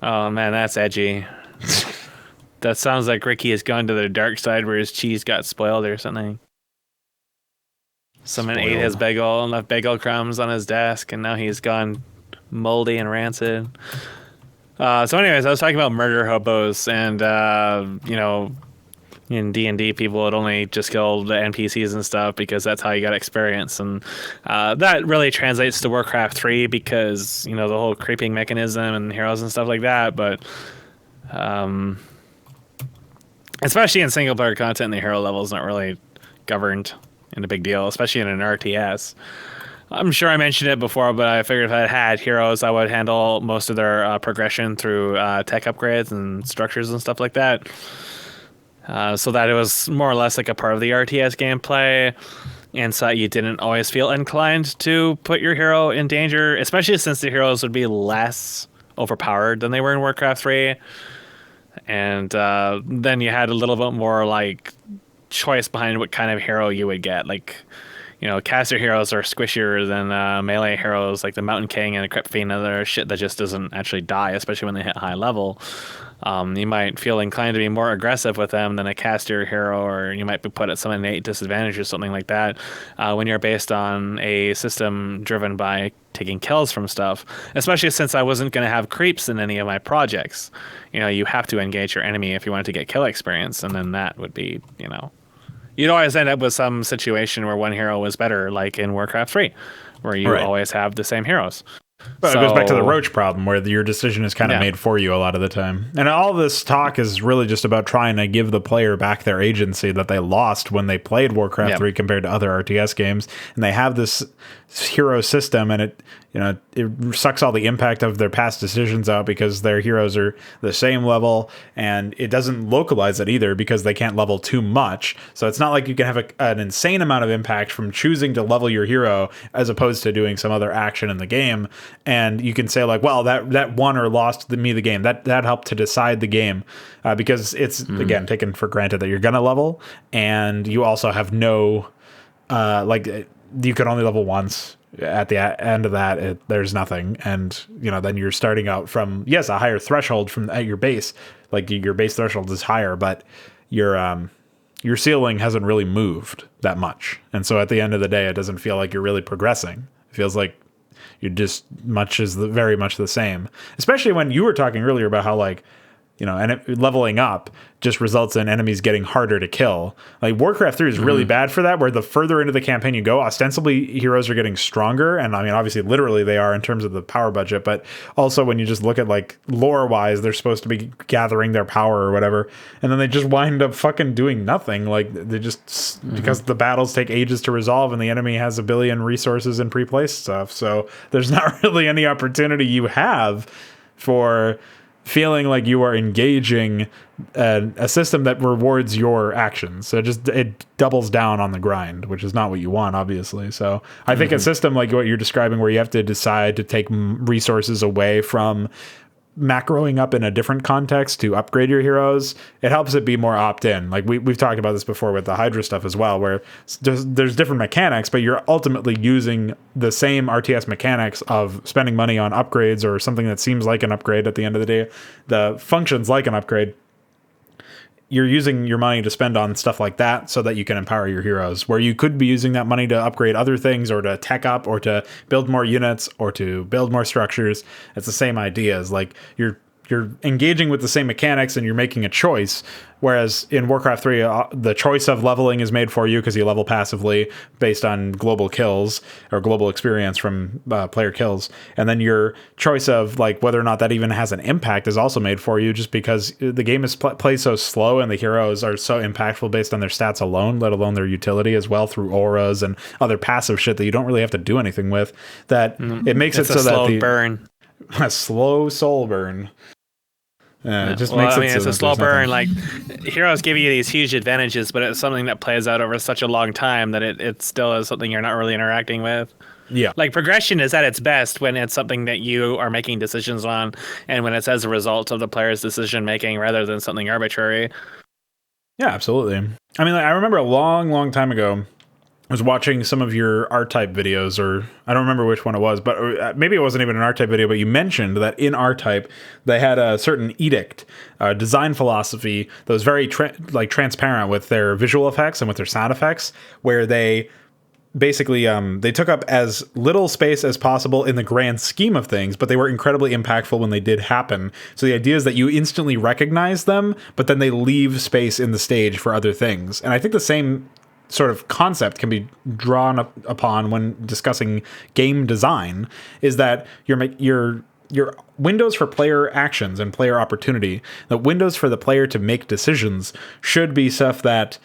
Oh man, that's edgy. That sounds like Ricky has gone to the dark side where his cheese got spoiled or something. Someone ate his bagel and left bagel crumbs on his desk, and now he's gone moldy and rancid. So anyways, I was talking about murder hobos, and you know, in D&D, people would only just kill the NPCs and stuff because that's how you got experience, and that really translates to Warcraft 3 because, you know, the whole creeping mechanism and heroes and stuff like that. But especially in single player content, the hero level is not really governed in a big deal, especially in an RTS. I'm sure I mentioned it before, but I figured if I had heroes, I would handle most of their progression through tech upgrades and structures and stuff like that. So that it was more or less like a part of the RTS gameplay, and so you didn't always feel inclined to put your hero in danger, especially since the heroes would be less overpowered than they were in Warcraft 3. And then you had a little bit more like choice behind what kind of hero you would get. Like, you know, caster heroes are squishier than melee heroes like the Mountain King and the Crypt Fiend and other shit that just doesn't actually die, especially when they hit high level. You might feel inclined to be more aggressive with them than a caster hero, or you might be put at some innate disadvantage or something like that when you're based on a system driven by taking kills from stuff, especially since I wasn't going to have creeps in any of my projects. You know, you have to engage your enemy if you wanted to get kill experience, and then that would be, you know, you'd always end up with some situation where one hero was better, like in Warcraft 3, where you always have the same heroes. But it goes back to the roach problem where your decision is kind of made for you a lot of the time. And all this talk is really just about trying to give the player back their agency that they lost when they played Warcraft 3 compared to other RTS games. And they have this hero system, and it, you know, it sucks all the impact of their past decisions out because their heroes are the same level, and it doesn't localize it either because they can't level too much. So it's not like you can have an insane amount of impact from choosing to level your hero as opposed to doing some other action in the game. And you can say like, well, that won or lost me the game. That helped to decide the game because it's again taken for granted that you're gonna level, and you also have no you can only level once. At the end of that, there's nothing, and you know then you're starting out from a higher threshold from at your base. Like your base threshold is higher, but your ceiling hasn't really moved that much, and so at the end of the day, it doesn't feel like you're really progressing. It feels like you're just very much the same. Especially when you were talking earlier about how like and leveling up just results in enemies getting harder to kill. Like Warcraft 3 is really bad for that, where the further into the campaign you go, ostensibly heroes are getting stronger. And I mean, obviously, literally they are in terms of the power budget, but also when you just look at like lore wise, they're supposed to be gathering their power or whatever. And then they just wind up fucking doing nothing. Like they just, because the battles take ages to resolve and the enemy has a billion resources and pre-placed stuff. So there's not really any opportunity you have for feeling like you are engaging a system that rewards your actions. So it doubles down on the grind, which is not what you want, obviously. So I think a system like what you're describing, where you have to decide to take resources away from macroing up in a different context to upgrade your heroes, it helps it be more opt-in. Like we've talked about this before with the Hydra stuff as well, where there's different mechanics, but you're ultimately using the same RTS mechanics of spending money on upgrades or something that seems like an upgrade at the end of the day. The functions like an upgrade. You're using your money to spend on stuff like that so that you can empower your heroes, where you could be using that money to upgrade other things or to tech up or to build more units or to build more structures. It's the same idea as like you're engaging with the same mechanics and you're making a choice. Whereas in Warcraft 3, the choice of leveling is made for you because you level passively based on global kills or global experience from player kills. And then your choice of like whether or not that even has an impact is also made for you, just because the game is played so slow and the heroes are so impactful based on their stats alone, let alone their utility as well through auras and other passive shit that you don't really have to do anything with, that it makes it so that a slow soul burn. Yeah, it just makes it. It's a slow burn. Like heroes give you these huge advantages, but it's something that plays out over such a long time that it still is something you're not really interacting with. Yeah, like progression is at its best when it's something that you are making decisions on, and when it's as a result of the player's decision making rather than something arbitrary. Yeah, absolutely. I mean, I remember a long time ago, I was watching some of your R-Type videos, or I don't remember which one it was, but maybe it wasn't even an R-Type video, but you mentioned that in R-Type, they had a certain edict, design philosophy that was very transparent with their visual effects and with their sound effects, where they basically they took up as little space as possible in the grand scheme of things, but they were incredibly impactful when they did happen. So the idea is that you instantly recognize them, but then they leave space in the stage for other things. And I think the same sort of concept can be drawn upon when discussing game design, is that your windows for player actions and player opportunity, the windows for the player to make decisions, should be stuff that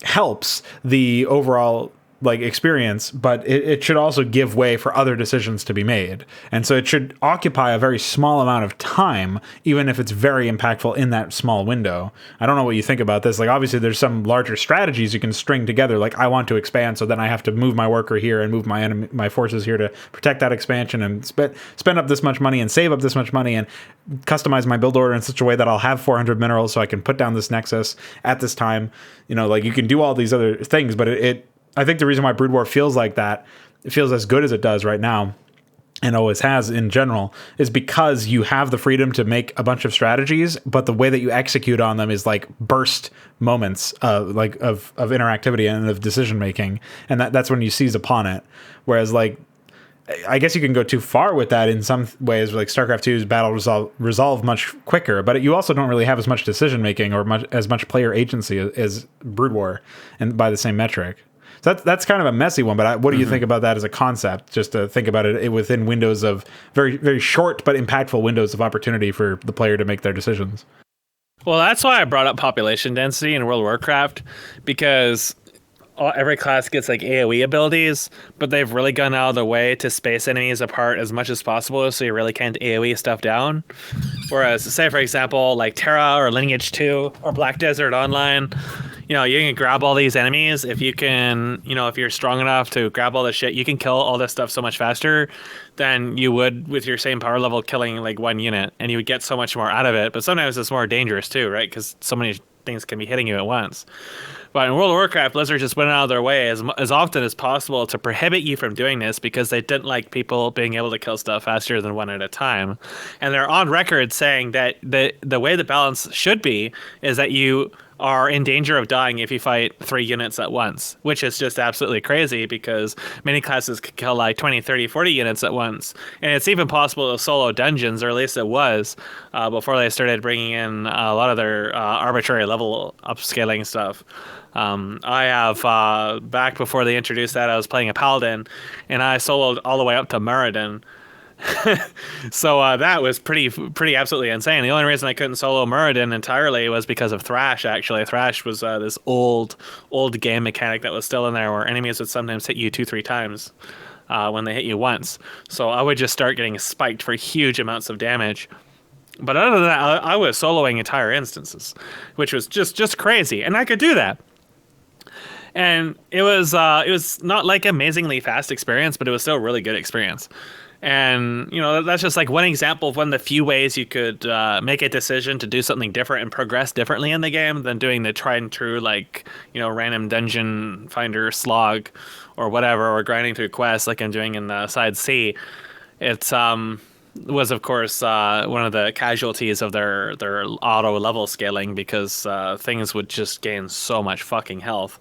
helps the overall experience, but it should also give way for other decisions to be made. And so it should occupy a very small amount of time, even if it's very impactful in that small window. I don't know what you think about this. Like, obviously there's some larger strategies you can string together. Like, I want to expand, so then I have to move my worker here and move my forces here to protect that expansion, and spend up this much money and save up this much money and customize my build order in such a way that I'll have 400 minerals so I can put down this nexus at this time. You can do all these other things, but I think the reason why Brood War feels like that, it feels as good as it does right now, and always has in general, is because you have the freedom to make a bunch of strategies, but the way that you execute on them is like burst moments of interactivity and of decision making, and that's when you seize upon it. Whereas I guess you can go too far with that in some ways. Like StarCraft 2's battle resolve much quicker, but you also don't really have as much decision making or as much player agency as Brood War, and by the same metric. So that's kind of a messy one, but what do you think about that as a concept? Just to think about it within windows of very, very short but impactful windows of opportunity for the player to make their decisions. Well, that's why I brought up population density in World of Warcraft, because every class gets AoE abilities, but they've really gone out of the way to space enemies apart as much as possible, so you really can't AoE stuff down. Whereas, say for example, Terra or Lineage 2 or Black Desert Online, you can grab all these enemies. If you can, if you're strong enough to grab all this shit, you can kill all this stuff so much faster than you would with your same power level killing one unit, and you would get so much more out of it. But sometimes it's more dangerous too, right? Because so many things can be hitting you at once. But in World of Warcraft, Blizzard just went out of their way as often as possible to prohibit you from doing this, because they didn't like people being able to kill stuff faster than one at a time. And they're on record saying that the way the balance should be is that you are in danger of dying if you fight 3 units at once, which is just absolutely crazy because many classes could kill like 20, 30, 40 units at once. And it's even possible to solo dungeons, or at least it was, before they started bringing in a lot of their arbitrary level upscaling stuff. I have, back before they introduced that, I was playing a paladin, and I soloed all the way up to Muradin. So that was pretty absolutely insane. The only reason I couldn't solo Muradin entirely was because of Thrash. Actually, Thrash was this old game mechanic that was still in there, where enemies would sometimes hit you 2-3 times when they hit you once. So I would just start getting spiked for huge amounts of damage. But other than that, I was soloing entire instances, which was just crazy, and I could do that. And it was not like amazingly fast experience, but it was still a really good experience. And, you know, that's just like one example of one of the few ways you could make a decision to do something different and progress differently in the game than doing the tried and true, like, you know, random dungeon finder slog or whatever, or grinding through quests like I'm doing in the side C. It's was, of course, one of the casualties of their auto level scaling, because things would just gain so much fucking health.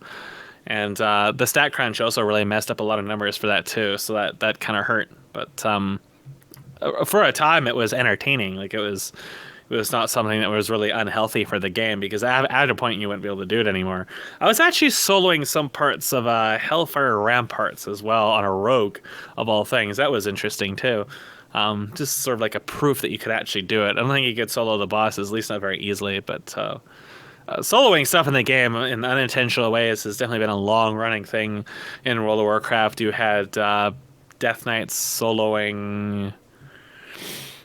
And the stat crunch also really messed up a lot of numbers for that too, so that kind of hurt. But for a time, it was entertaining. Like it was not something that was really unhealthy for the game, because at a point you wouldn't be able to do it anymore. I was actually soloing some parts of Hellfire Ramparts as well on a rogue, of all things. That was interesting too. Just sort of like a proof that you could actually do it. I don't think you could solo the bosses, at least not very easily, but soloing stuff in the game in unintentional ways has definitely been a long-running thing in World of Warcraft. You had Death Knights soloing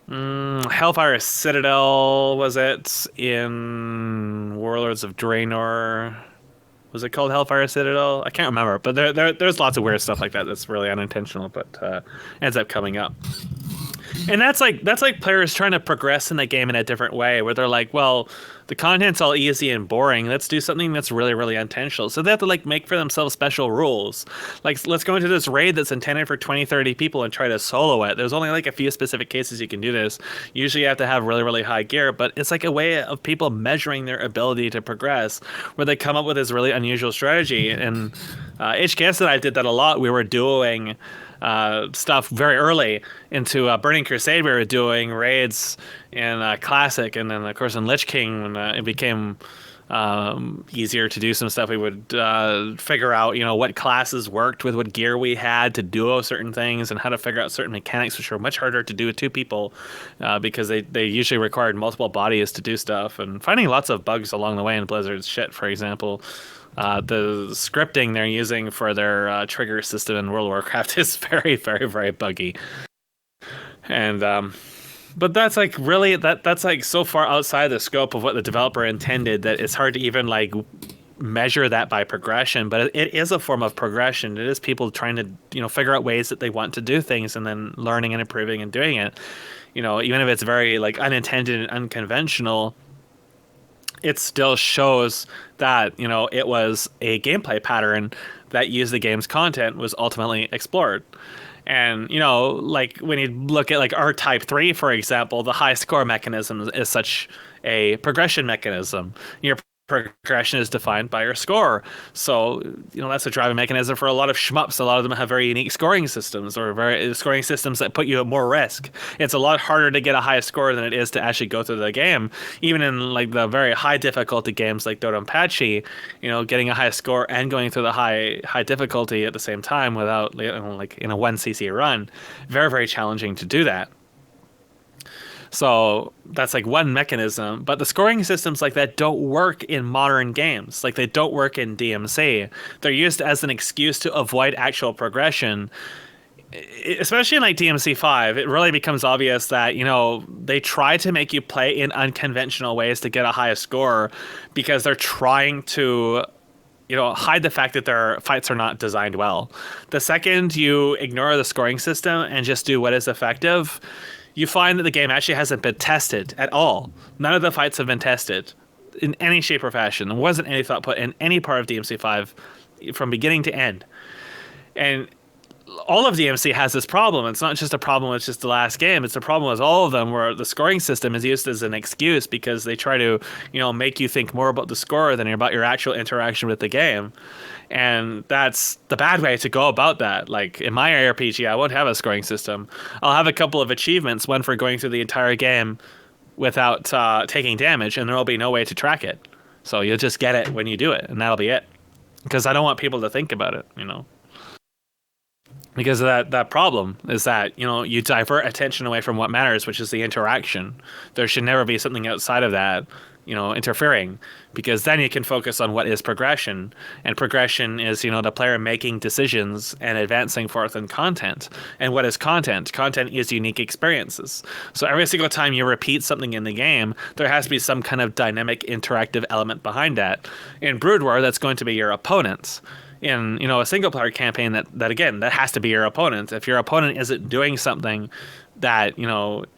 Hellfire Citadel, was it, in Warlords of Draenor? Was it called Hellfire Citadel? I can't remember, but there's lots of weird stuff like that that's really unintentional, but ends up coming up. And that's like players trying to progress in the game in a different way, where they're like, well, the content's all easy and boring. Let's do something that's really, really intentional. So they have to like make for themselves special rules. Like, let's go into this raid that's intended for 20, 30 people and try to solo it. There's only like a few specific cases you can do this. Usually you have to have really, really high gear, but it's like a way of people measuring their ability to progress, where they come up with this really unusual strategy. And HKS and I did that a lot. We were duoing stuff very early into Burning Crusade. We were doing raids in Classic, and then of course in Lich King, when it became easier to do some stuff, we would figure out, you know, what classes worked with what gear we had to duo certain things, and how to figure out certain mechanics, which are much harder to do with two people because they usually required multiple bodies to do stuff, and finding lots of bugs along the way in Blizzard's shit. For example, the scripting they're using for their trigger system in World of Warcraft is very, very, very buggy. And but that's like really that's like so far outside the scope of what the developer intended that it's hard to even like measure that by progression. But it is a form of progression. It is people trying to, you know, figure out ways that they want to do things, and then learning and improving and doing it. You know, even if it's very like unintended and unconventional, it still shows that, you know, it was a gameplay pattern that used the game's content was ultimately explored. And, you know, like when you look at like R-Type 3, for example, the high score mechanism is such a progression mechanism. Your progression is defined by your score. So, you know, that's a driving mechanism for a lot of shmups. A lot of them have very unique scoring systems, or very scoring systems that put you at more risk. It's a lot harder to get a high score than it is to actually go through the game. Even in like the very high difficulty games like Dodonpachi, you know, getting a high score and going through the high difficulty at the same time without, you know, like in a 1cc run, very, very challenging to do that. So that's like one mechanism, but the scoring systems like that don't work in modern games. Like they don't work in DMC. They're used as an excuse to avoid actual progression. Especially in like DMC 5, it really becomes obvious that, you know, they try to make you play in unconventional ways to get a high score, because they're trying to, you know, hide the fact that their fights are not designed well. The second you ignore the scoring system and just do what is effective, you find that the game actually hasn't been tested at all. None of the fights have been tested in any shape or fashion. There wasn't any thought put in any part of DMC5 from beginning to end. And all of DMC has this problem. It's not just a problem with just the last game. It's a problem with all of them where the scoring system is used as an excuse because they try to, make you think more about the score than about your actual interaction with the game. And that's the bad way to go about that. Like in my RPG, I won't have a scoring system. I'll have a couple of achievements, one for going through the entire game without taking damage, and there will be no way to track it. So you'll just get it when you do it, and that'll be it. Because I don't want people to think about it, Because that problem is that, you divert attention away from what matters, which is the interaction. There should never be something outside of that, interfering, because then you can focus on what is progression. And progression is, the player making decisions and advancing forth in content. And what is content? Content is unique experiences. So every single time you repeat something in the game, there has to be some kind of dynamic interactive element behind that. In Brood War, that's going to be your opponents. In a single player campaign, that again, that has to be your opponent. If your opponent isn't doing something that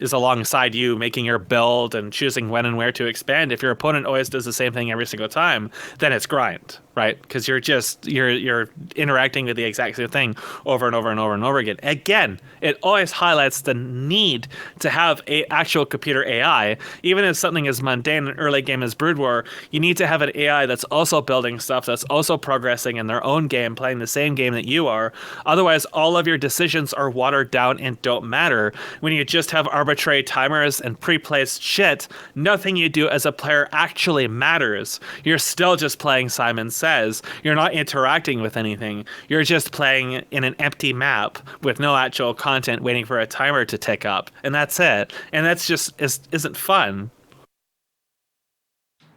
is alongside you, making your build and choosing when and where to expand, if your opponent always does the same thing every single time, then it's grind, right? Because you're interacting with the exact same thing over and over and over and over again. Again, it always highlights the need to have a actual computer AI. Even if something as mundane and early game as Brood War, you need to have an AI that's also building stuff, that's also progressing in their own game, playing the same game that you are. Otherwise, all of your decisions are watered down and don't matter. When you just have arbitrary timers and pre-placed shit, nothing you do as a player actually matters. You're still just playing Simon Says. You're not interacting with anything. You're just playing in an empty map with no actual content waiting for a timer to tick up. And that's it. And that's just isn't fun.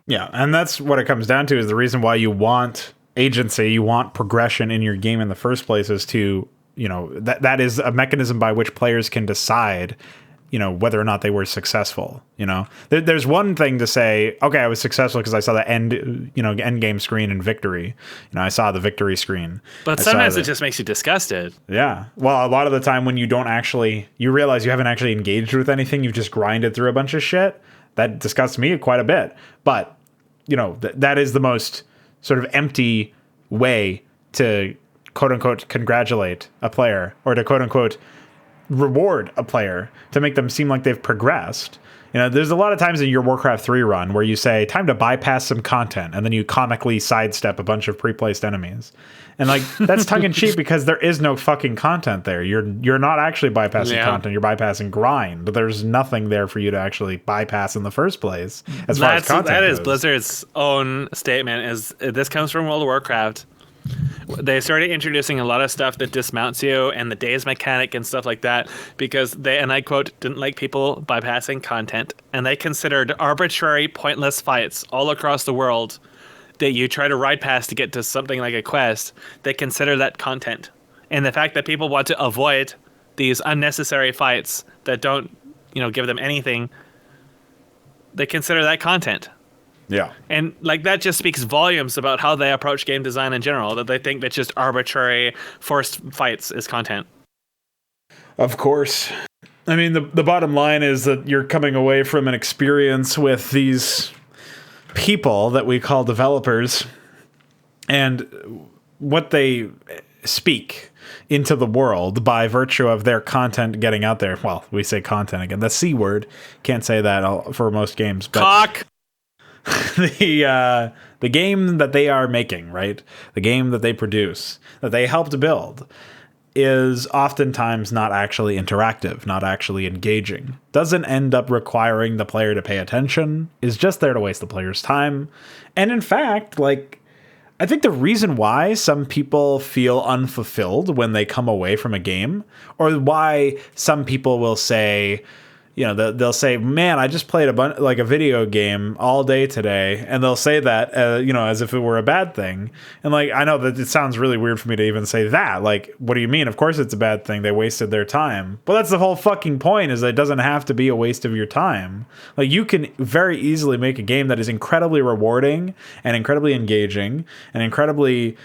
Yeah, and that's what it comes down to, is the reason why you want agency, you want progression in your game in the first place, is to that is a mechanism by which players can decide, whether or not they were successful. There's one thing to say, okay, I was successful because I saw the end game screen and victory. I saw the victory screen. But sometimes it just makes you disgusted. Yeah. Well, a lot of the time when you realize you haven't actually engaged with anything, you've just grinded through a bunch of shit. That disgusts me quite a bit. But, that is the most sort of empty way to quote unquote congratulate a player, or to quote unquote reward a player, to make them seem like they've progressed. There's a lot of times in your Warcraft 3 run where you say time to bypass some content, and then you comically sidestep a bunch of pre-placed enemies. And that's tongue in cheek, because there is no fucking content there. You're not actually bypassing content, you're bypassing grind. But there's nothing there for you to actually bypass in the first place as far as content that goes. is Blizzard's own statement. This comes from World of Warcraft. They started introducing a lot of stuff that dismounts you and the days mechanic and stuff like that because they, and I quote, didn't like people bypassing content, and they considered arbitrary, pointless fights all across the world that you try to ride past to get to something like a quest. They consider that content. And the fact that people want to avoid these unnecessary fights that don't, give them anything, they consider that content. Yeah. And that just speaks volumes about how they approach game design in general, that they think that just arbitrary forced fights is content. Of course. I mean, the bottom line is that you're coming away from an experience with these people that we call developers, and what they speak into the world by virtue of their content getting out there. Well, we say content again. The C word. Can't say that for most games. But cock! The game that they are making, right? The game that they produce, that they helped build, is oftentimes not actually interactive, not actually engaging. Doesn't end up requiring the player to pay attention, is just there to waste the player's time. And in fact, I think the reason why some people feel unfulfilled when they come away from a game, or why some people will say, they'll say, man, I just played a video game all day today. And they'll say that, as if it were a bad thing. And I know that it sounds really weird for me to even say that. What do you mean? Of course it's a bad thing. They wasted their time. But that's the whole fucking point, is that it doesn't have to be a waste of your time. You can very easily make a game that is incredibly rewarding and incredibly engaging and incredibly,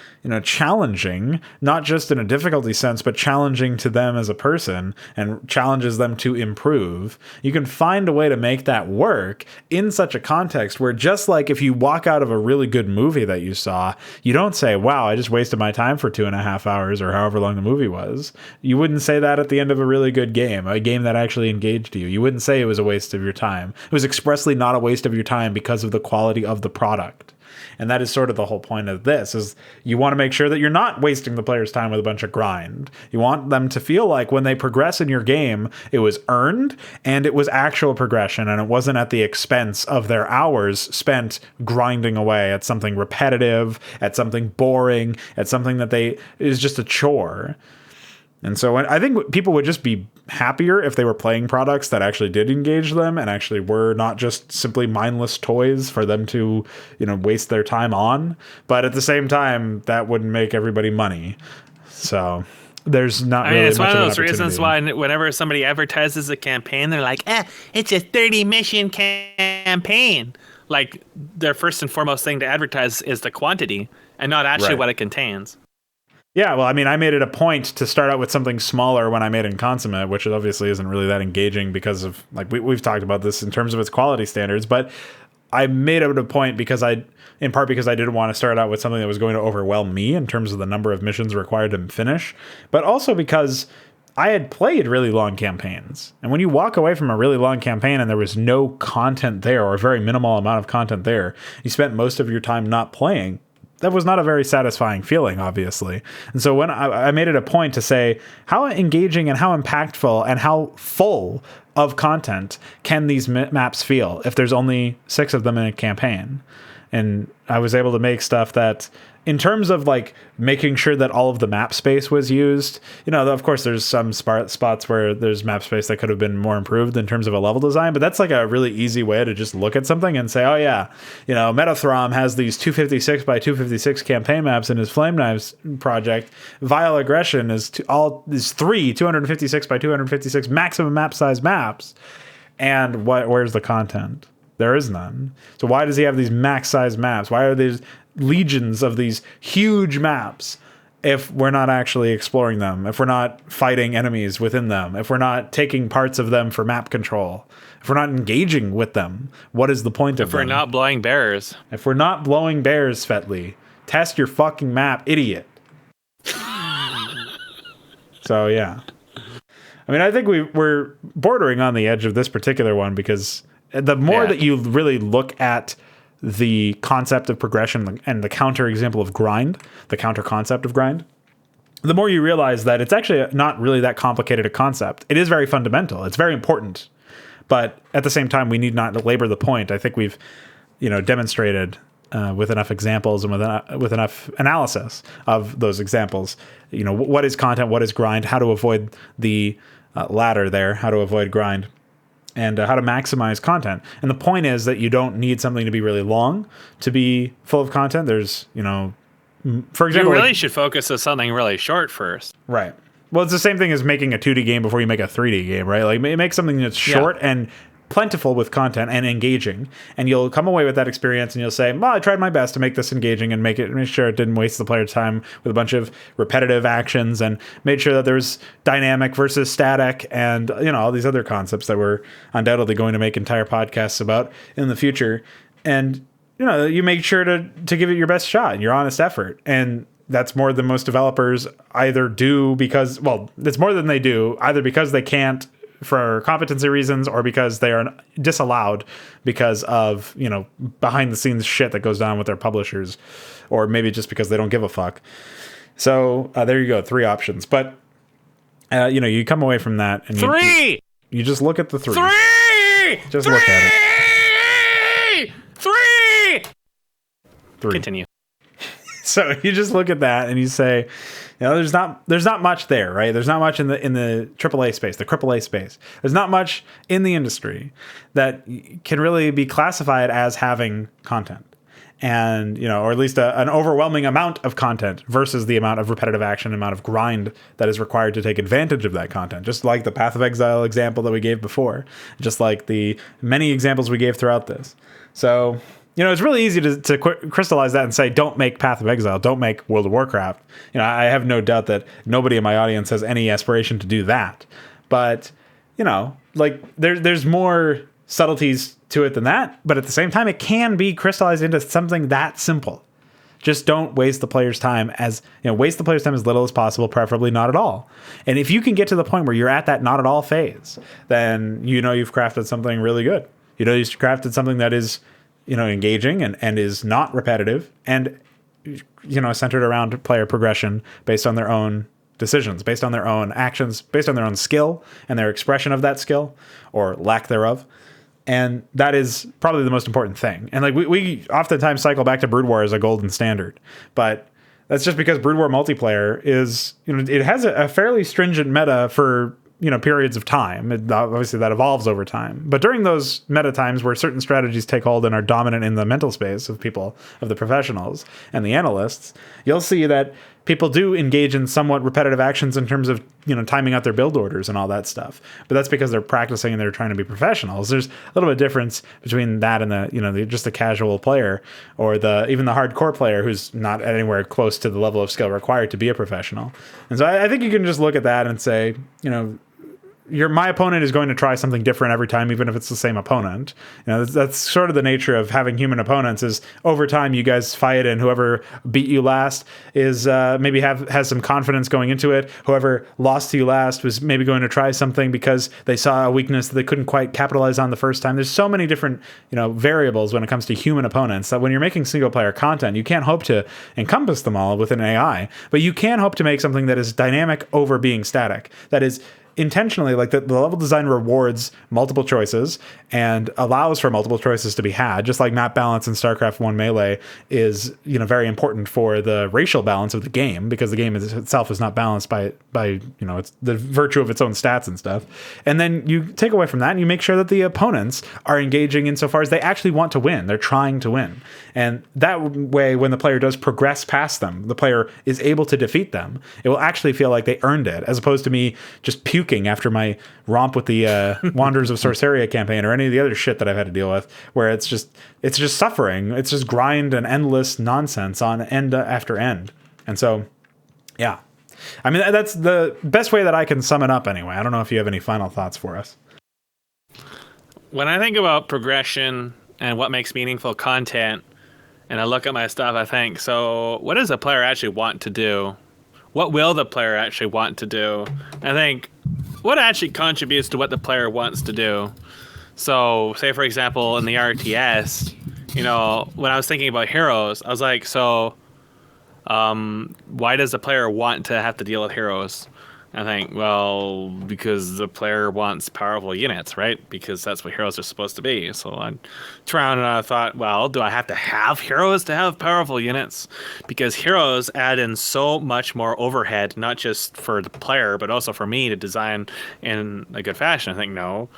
challenging, not just in a difficulty sense, but challenging to them as a person, and challenges them to improve. improve. You can find a way to make that work in such a context where, just like if you walk out of a really good movie that you saw, you don't say, wow, I just wasted my time for 2.5 hours or however long the movie was. You wouldn't say that at the end of a really good game, a game that actually engaged you. You wouldn't say it was a waste of your time. It was expressly not a waste of your time because of the quality of the product. And that is sort of the whole point of this, is you want to make sure that you're not wasting the player's time with a bunch of grind. You want them to feel like when they progress in your game, it was earned and it was actual progression, and it wasn't at the expense of their hours spent grinding away at something repetitive, at something boring, at something that is just a chore. And so I think people would just be happier if they were playing products that actually did engage them and actually were not just simply mindless toys for them to, waste their time on. But at the same time, that wouldn't make everybody money. So there's not really it's much one of an those reasons opportunity. why whenever somebody advertises a campaign, they're like, it's a 30 mission campaign. Like, their first and foremost thing to advertise is the quantity and not actually Right. what it contains. Yeah, well, I mean, I made it a point to start out with something smaller when I made in Consummate, which obviously isn't really that engaging because of, like, we've talked about this in terms of its quality standards, but I made it a point in part because I didn't want to start out with something that was going to overwhelm me in terms of the number of missions required to finish, but also because I had played really long campaigns. And when you walk away from a really long campaign and there was no content there, or a very minimal amount of content there, you spent most of your time not playing. That was not a very satisfying feeling, obviously. And so when I made it a point to say, how engaging and how impactful and how full of content can these maps feel if there's only 6 of them in a campaign? And I was able to make stuff that, in terms of like making sure that all of the map space was used, of course there's some spots where there's map space that could have been more improved in terms of a level design, but that's like a really easy way to just look at something and say, oh yeah, Metathrom has these 256 by 256 campaign maps in his Flame Knives project. Vile Aggression is 3 256 by 256 maximum map size maps. And where's the content? There is none. So why does he have these max size maps? Why are these legions of these huge maps if we're not actually exploring them, if we're not fighting enemies within them, if we're not taking parts of them for map control, if we're not engaging with them? What is the point of them? If we're not blowing bears. If we're not blowing bears, Fetley, test your fucking map, idiot. So, yeah. I mean, I think we're bordering on the edge of this particular one, because the more that you really look at the concept of progression and the counter example of grind, the counter concept of grind, the more you realize that it's actually not really that complicated a concept. It is very fundamental. It's very important. But at the same time, we need not labor the point. I think we've, demonstrated with enough examples and with enough analysis of those examples, what is content, what is grind, how to avoid the ladder there, how to avoid grind, and how to maximize content. And the point is that you don't need something to be really long to be full of content. There's, for example, you really should focus on something really short first. Right. Well, it's the same thing as making a 2D game before you make a 3D game, right? Like, make something that's short and plentiful with content and engaging, and you'll come away with that experience and you'll say, well, I tried my best to make this engaging and make sure it didn't waste the player's time with a bunch of repetitive actions, and made sure that there's dynamic versus static and, all these other concepts that we're undoubtedly going to make entire podcasts about in the future. And, you make sure to give it your best shot and your honest effort. And that's more than most developers either do because, well, it's more than they do either because they can't for competency reasons, or because they are disallowed because of, behind the scenes shit that goes down with their publishers, or maybe just because they don't give a fuck. So there you go. 3 options. But, you come away from that and you just look at the 3. Just look at it. 3. Continue. So you just look at that and you say, there's not much there, right? There's not much in the AAA space, the AAA space. There's not much in the industry that can really be classified as having content, and or at least an overwhelming amount of content versus the amount of repetitive action, amount of grind that is required to take advantage of that content. Just like the Path of Exile example that we gave before, just like the many examples we gave throughout this. So, it's really easy to crystallize that and say, don't make Path of Exile, don't make World of Warcraft. I have no doubt that nobody in my audience has any aspiration to do that. But, like there's more subtleties to it than that, but at the same time, it can be crystallized into something that simple. Just don't waste the player's time waste the player's time as little as possible, preferably not at all. And if you can get to the point where you're at that not at all phase, then you've crafted something really good. You've crafted something that is, engaging and is not repetitive and, centered around player progression based on their own decisions, based on their own actions, based on their own skill and their expression of that skill or lack thereof. And that is probably the most important thing. And like we oftentimes cycle back to Brood War as a golden standard, but that's just because Brood War multiplayer is, it has a fairly stringent meta for, periods of time. Obviously that evolves over time. But during those meta times where certain strategies take hold and are dominant in the mental space of people, of the professionals and the analysts, you'll see that people do engage in somewhat repetitive actions in terms of, timing out their build orders and all that stuff. But that's because they're practicing and they're trying to be professionals. There's a little bit of difference between that and just the casual player or even the hardcore player who's not anywhere close to the level of skill required to be a professional. And so I think you can just look at that and say, my opponent is going to try something different every time, even if it's the same opponent. That's sort of the nature of having human opponents. Is over time you guys fight, and whoever beat you last is maybe has some confidence going into it. Whoever lost to you last was maybe going to try something because they saw a weakness that they couldn't quite capitalize on the first time. There's so many different variables when it comes to human opponents that when you're making single player content, you can't hope to encompass them all with an AI, but you can hope to make something that is dynamic over being static. That is intentionally, like the level design rewards multiple choices and allows for multiple choices to be had, just like map balance in StarCraft 1 Melee is very important for the racial balance of the game, because the game itself is not balanced by it's the virtue of its own stats and stuff. And then you take away from that and you make sure that the opponents are engaging insofar as they actually want to win. They're trying to win. And that way, when the player does progress past them, the player is able to defeat them. It will actually feel like they earned it, as opposed to me just puking after my romp with the Wanderers of Sorceria campaign or any of the other shit that I've had to deal with, where it's just suffering. It's just grind and endless nonsense on end after end. And so, yeah. I mean, that's the best way that I can sum it up anyway. I don't know if you have any final thoughts for us. When I think about progression and what makes meaningful content, and I look at my stuff, I think, so what does a player actually want to do? What will the player actually want to do? I think what actually contributes to what the player wants to do. So, say for example, in the RTS, when I was thinking about heroes, I was like, why does the player want to have to deal with heroes? I think, well, because the player wants powerful units, right? Because that's what heroes are supposed to be. So I turned around and I thought, well, do I have to have heroes to have powerful units? Because heroes add in so much more overhead, not just for the player, but also for me to design in a good fashion. I think, no.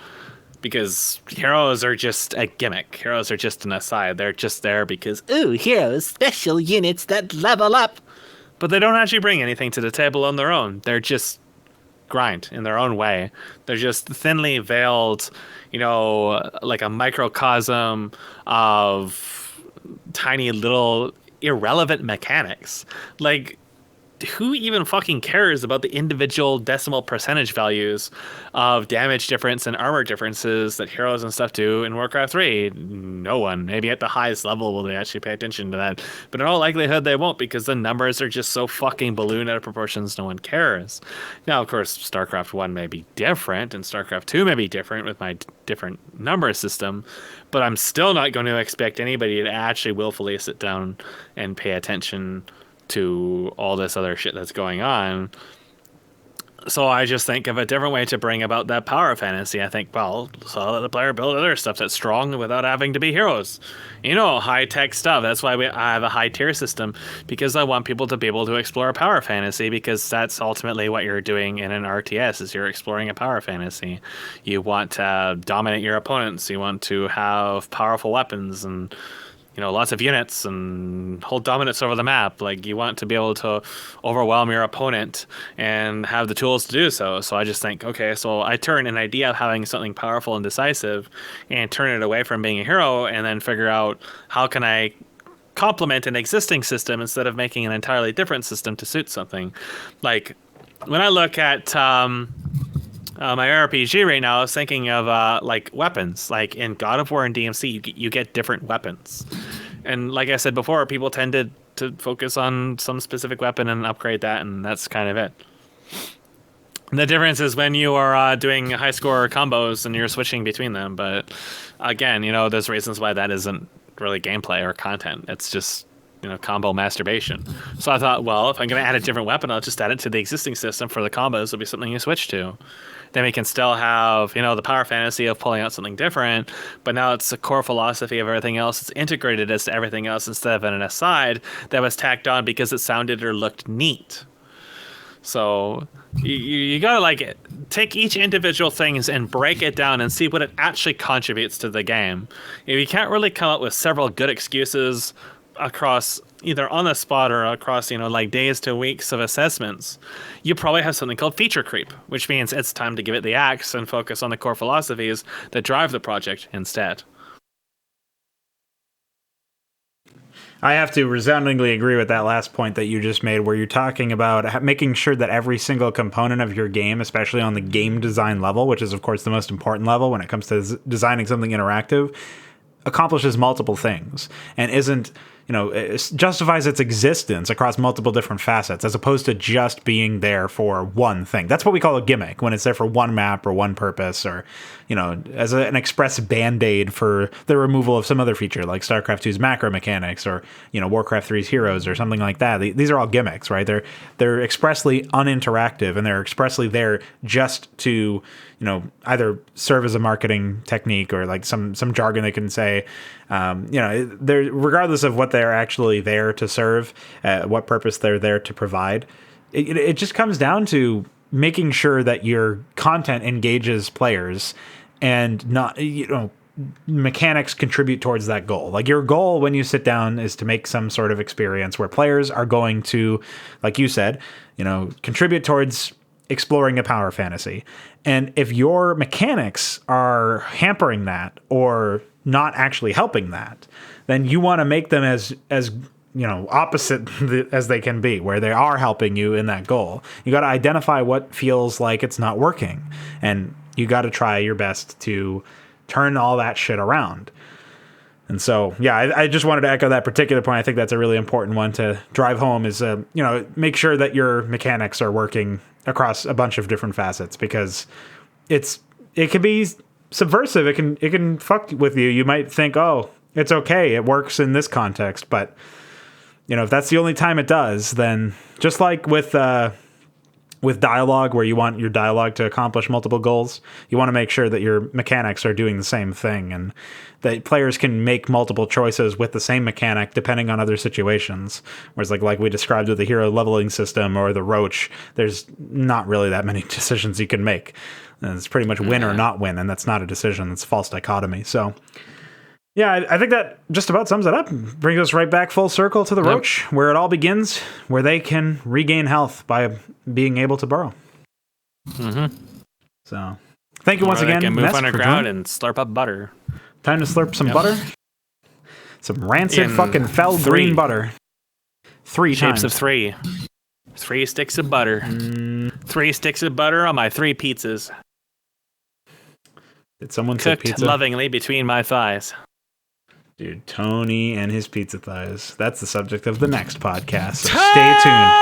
Because heroes are just a gimmick. Heroes are just an aside. They're just there because, ooh, heroes, special units that level up. But they don't actually bring anything to the table on their own. They're just grind in their own way. They're just thinly veiled, like a microcosm of tiny little irrelevant mechanics. Like, who even fucking cares about the individual decimal percentage values of damage difference and armor differences that heroes and stuff do in Warcraft 3? No one. Maybe at the highest level will they actually pay attention to that. But in all likelihood, they won't, because the numbers are just so fucking balloon out of proportions, no one cares. Now, of course, StarCraft 1 may be different, and StarCraft 2 may be different with my different number system, but I'm still not going to expect anybody to actually willfully sit down and pay attention to all this other shit that's going on. So I just think of a different way to bring about that power fantasy. I think, well, so let the player build other stuff that's strong without having to be heroes. High-tech stuff. That's why I have a high-tier system, because I want people to be able to explore power fantasy, because that's ultimately what you're doing in an RTS, is you're exploring a power fantasy. You want to dominate your opponents. You want to have powerful weapons and lots of units and hold dominance over the map. Like, you want to be able to overwhelm your opponent and have the tools to do so. So I just think, okay, so I turn an idea of having something powerful and decisive and turn it away from being a hero, and then figure out how can I complement an existing system instead of making an entirely different system to suit something. Like, when I look at my RPG right now is thinking of like weapons. Like in God of War and DMC, you get different weapons, and like I said before, people tended to focus on some specific weapon and upgrade that, and that's kind of it. The difference is when you are doing high score combos and you're switching between them. But again, there's reasons why that isn't really gameplay or content. It's just combo masturbation. So I thought, well, if I'm going to add a different weapon, I'll just add it to the existing system for the combos. It'll be something you switch to. Then we can still have, the power fantasy of pulling out something different, but now it's the core philosophy of everything else. It's integrated as to everything else instead of an aside that was tacked on because it sounded or looked neat. So you gotta like take each individual things and break it down and see what it actually contributes to the game. If you can't really come up with several good excuses across either on the spot or across like days to weeks of assessments, you probably have something called feature creep, which means it's time to give it the axe and focus on the core philosophies that drive the project instead. I have to resoundingly agree with that last point that you just made, where you're talking about making sure that every single component of your game, especially on the game design level, which is, of course, the most important level when it comes to designing something interactive, accomplishes multiple things and isn't, it justifies its existence across multiple different facets as opposed to just being there for one thing. That's what we call a gimmick, when it's there for one map or one purpose, or, as an express band-aid for the removal of some other feature like StarCraft 2's macro mechanics or, Warcraft 3's heroes or something like that. These are all gimmicks, right? They're expressly uninteractive, and they're expressly there just to, either serve as a marketing technique or like some jargon they can say. They're, regardless of what they're actually there to serve, what purpose they're there to provide, it just comes down to making sure that your content engages players and not, mechanics contribute towards that goal. Like, your goal when you sit down is to make some sort of experience where players are going to, like you said, contribute towards exploring a power fantasy. And if your mechanics are hampering that or not actually helping that, then you want to make them as opposite as they can be, where they are helping you in that goal. You got to identify what feels like it's not working, and you got to try your best to turn all that shit around. And so, yeah, I just wanted to echo that particular point. I think that's a really important one to drive home is, make sure that your mechanics are working across a bunch of different facets, because it can be subversive. It can fuck with you. You might think, oh, it's okay, it works in this context. But, if that's the only time it does, then just like with dialogue, where you want your dialogue to accomplish multiple goals, you want to make sure that your mechanics are doing the same thing, and that players can make multiple choices with the same mechanic depending on other situations. Whereas like we described with the hero leveling system or the roach, there's not really that many decisions you can make. And it's pretty much win or not win, and that's not a decision. It's false dichotomy. So yeah, I think that just about sums it up. Brings us right back full circle to the roach, where it all begins, where they can regain health by being able to burrow. Mm-hmm. So thank you once again, they can move Mesk, underground and slurp up butter. Time to slurp some butter. Some rancid fucking fell green butter. 3 Shapes times. of 3. 3 sticks of butter. 3 sticks of butter on my 3 pizzas. Did someone say pizza? Cooked lovingly between my thighs. Dude, Tony and his pizza thighs. That's the subject of the next podcast. So stay tuned.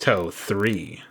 Toe 3.